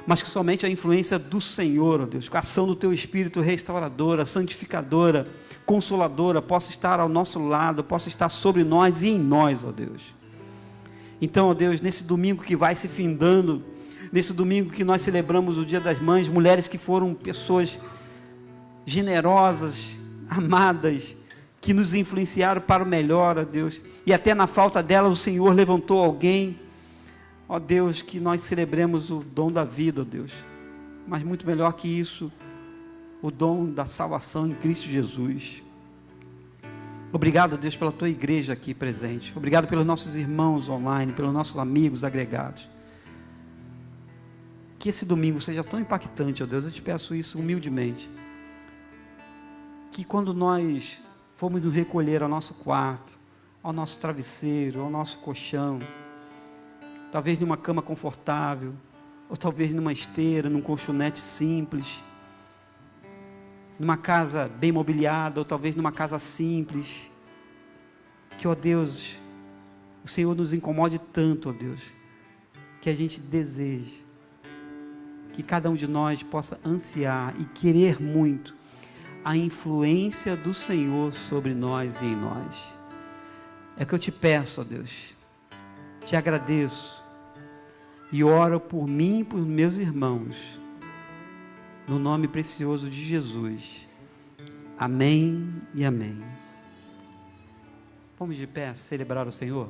Mas que somente a influência do Senhor, ó Deus, com a ação do Teu Espírito restauradora, santificadora, consoladora, possa estar ao nosso lado, possa estar sobre nós e em nós, ó Deus. Então, ó Deus, nesse domingo que vai se findando, nesse domingo que nós celebramos o Dia das Mães, mulheres que foram pessoas generosas, amadas, que nos influenciaram para o melhor, ó Deus, e até na falta delas o Senhor levantou alguém, ó Deus, que nós celebremos o dom da vida, ó Deus, mas muito melhor que isso, o dom da salvação em Cristo Jesus. Obrigado, Deus, pela Tua igreja aqui presente. Obrigado pelos nossos irmãos online, pelos nossos amigos agregados. Que esse domingo seja tão impactante, ó Deus, eu te peço isso humildemente. Que quando nós formos nos recolher ao nosso quarto, ao nosso travesseiro, ao nosso colchão, talvez numa cama confortável, ou talvez numa esteira, num colchonete simples, numa casa bem mobiliada, ou talvez numa casa simples, que, ó Deus, o Senhor nos incomode tanto, ó Deus, que a gente deseje, que cada um de nós possa ansiar e querer muito a influência do Senhor sobre nós e em nós. É o que eu te peço, ó Deus, te agradeço, e oro por mim e por meus irmãos, no nome precioso de Jesus. Amém e amém. Vamos de pé celebrar o Senhor?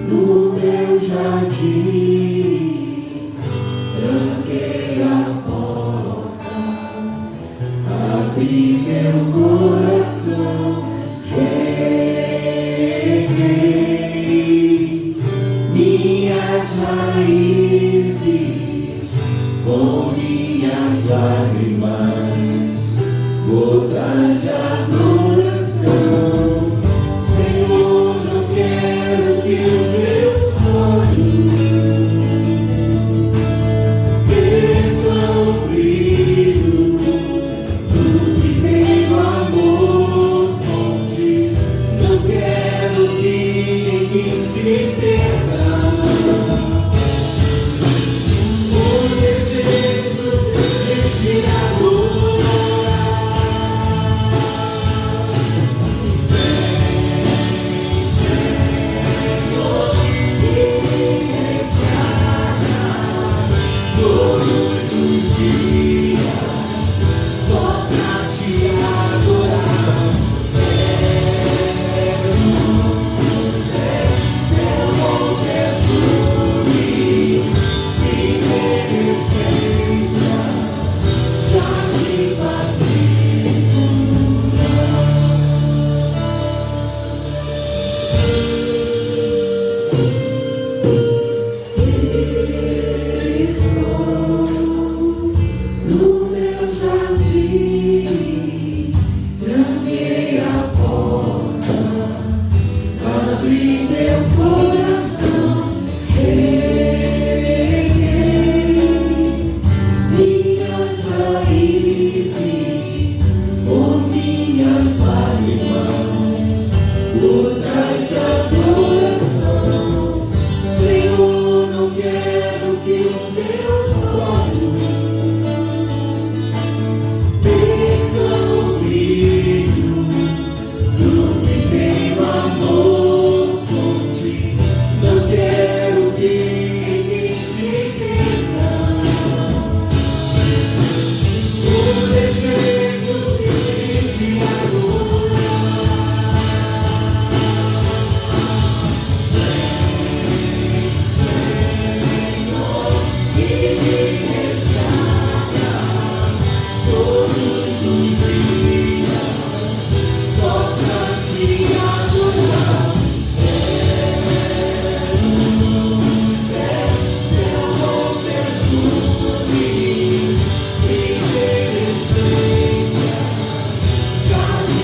No meu jardim, tranquei a porta, abri meu coração, reguei minhas raízes com minhas lágrimas, gotas de adoração. Senhor, não quero que os meus olhos percam o brilho do primeiro amor, fonte. Não quero que ninguém se perca. O desejo de te adorar. Todos os dias, só pra te adorar. Quero o céu, meu amor, Jesus, viver essência, já te no meu jardim, tranquei a porta, abri meu coração, reguei minhas raízes com minhas lágrimas, gotas de adoração. Senhor, não quero que os meus olhos percam o brilho do primeiro amor por ti. Não quero que ninguém se perca. O desejo de te adorar. Senhor, e me restaura todos os dias, só pra te adorar. Quero o céu, teu amor perfume, viver essência, já te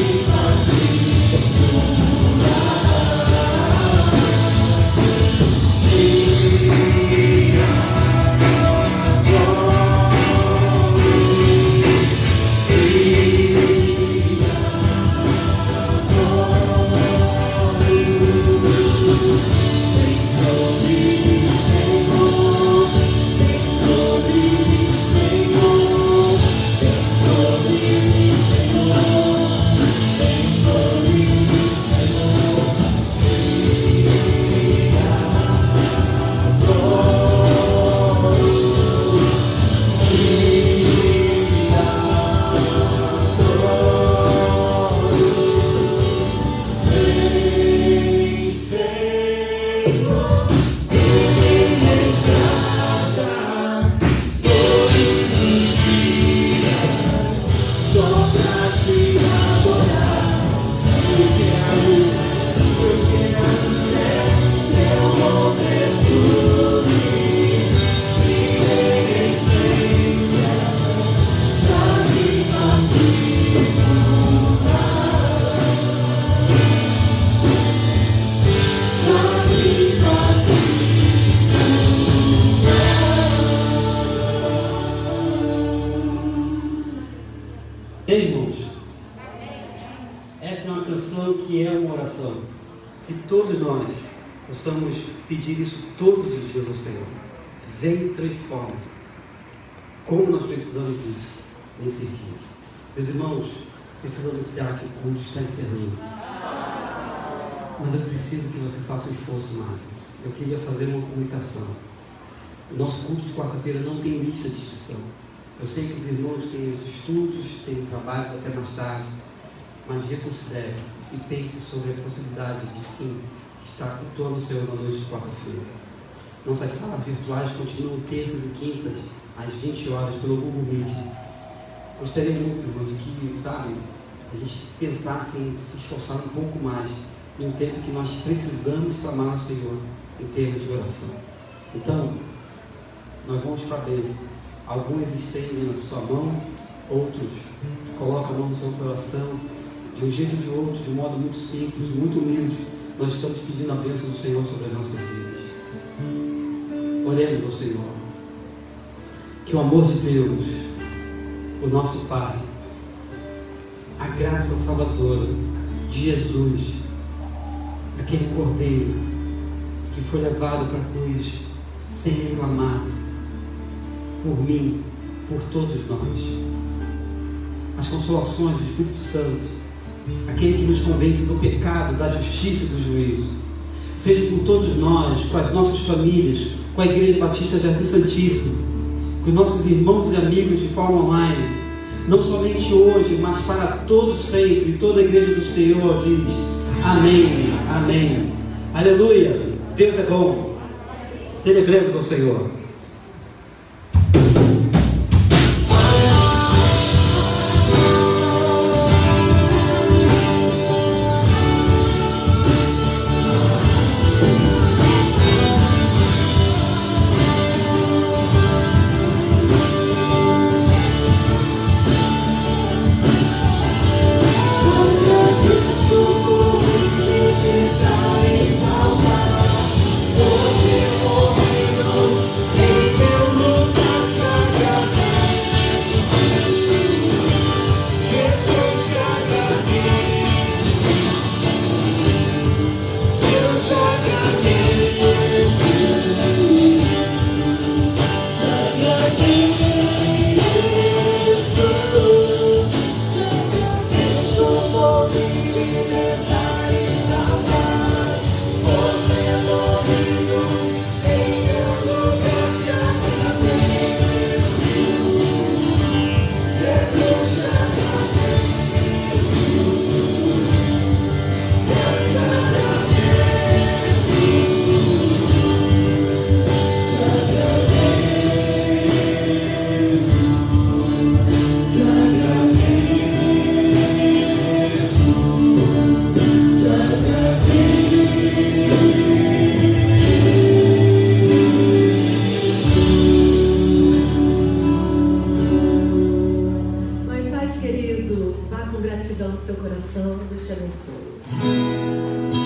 Ei, irmãos, essa é uma canção que é uma oração. Se todos nós possamos pedir isso todos os dias ao Senhor, vem e transforma. Como nós precisamos disso nesses dias. Meus irmãos, preciso anunciar que o culto está encerrando. Mas eu preciso que você faça um esforço máximo. Eu queria fazer uma comunicação. O nosso culto de quarta-feira não tem lista de inscrição. Eu sei que os irmãos têm os estudos, têm trabalhos até mais tarde, mas reconsidere e pense sobre a possibilidade de sim estar cultuando o Senhor na noite de quarta-feira. Nossas salas virtuais continuam terças e quintas, às 20 horas, pelo Google Meet. Gostaria muito, irmão, de que, sabe, a gente pensasse em se esforçar um pouco mais, e entender que nós precisamos clamar ao Senhor em termos de oração. Então, nós vamos para a bênção. Alguns estendem a sua mão, outros colocam a mão no seu coração, de um jeito ou de outro, de um modo muito simples, muito humilde. Nós estamos pedindo a bênção do Senhor sobre as nossas vidas. Oremos ao Senhor. Que o amor de Deus, o nosso Pai, a graça salvadora de Jesus, aquele Cordeiro que foi levado para a cruz sem reclamar, por mim, por todos nós, as consolações do Espírito Santo, aquele que nos convence do pecado, da justiça e do juízo, seja com todos nós, com as nossas famílias, com a Igreja Batista Jardim Santíssimo, com os nossos irmãos e amigos de forma online, não somente hoje, mas para todos sempre. Toda a Igreja do Senhor diz amém, amém, aleluia. Deus é bom. Celebremos ao Senhor. Querido, vá com gratidão no seu coração. Deus te abençoe.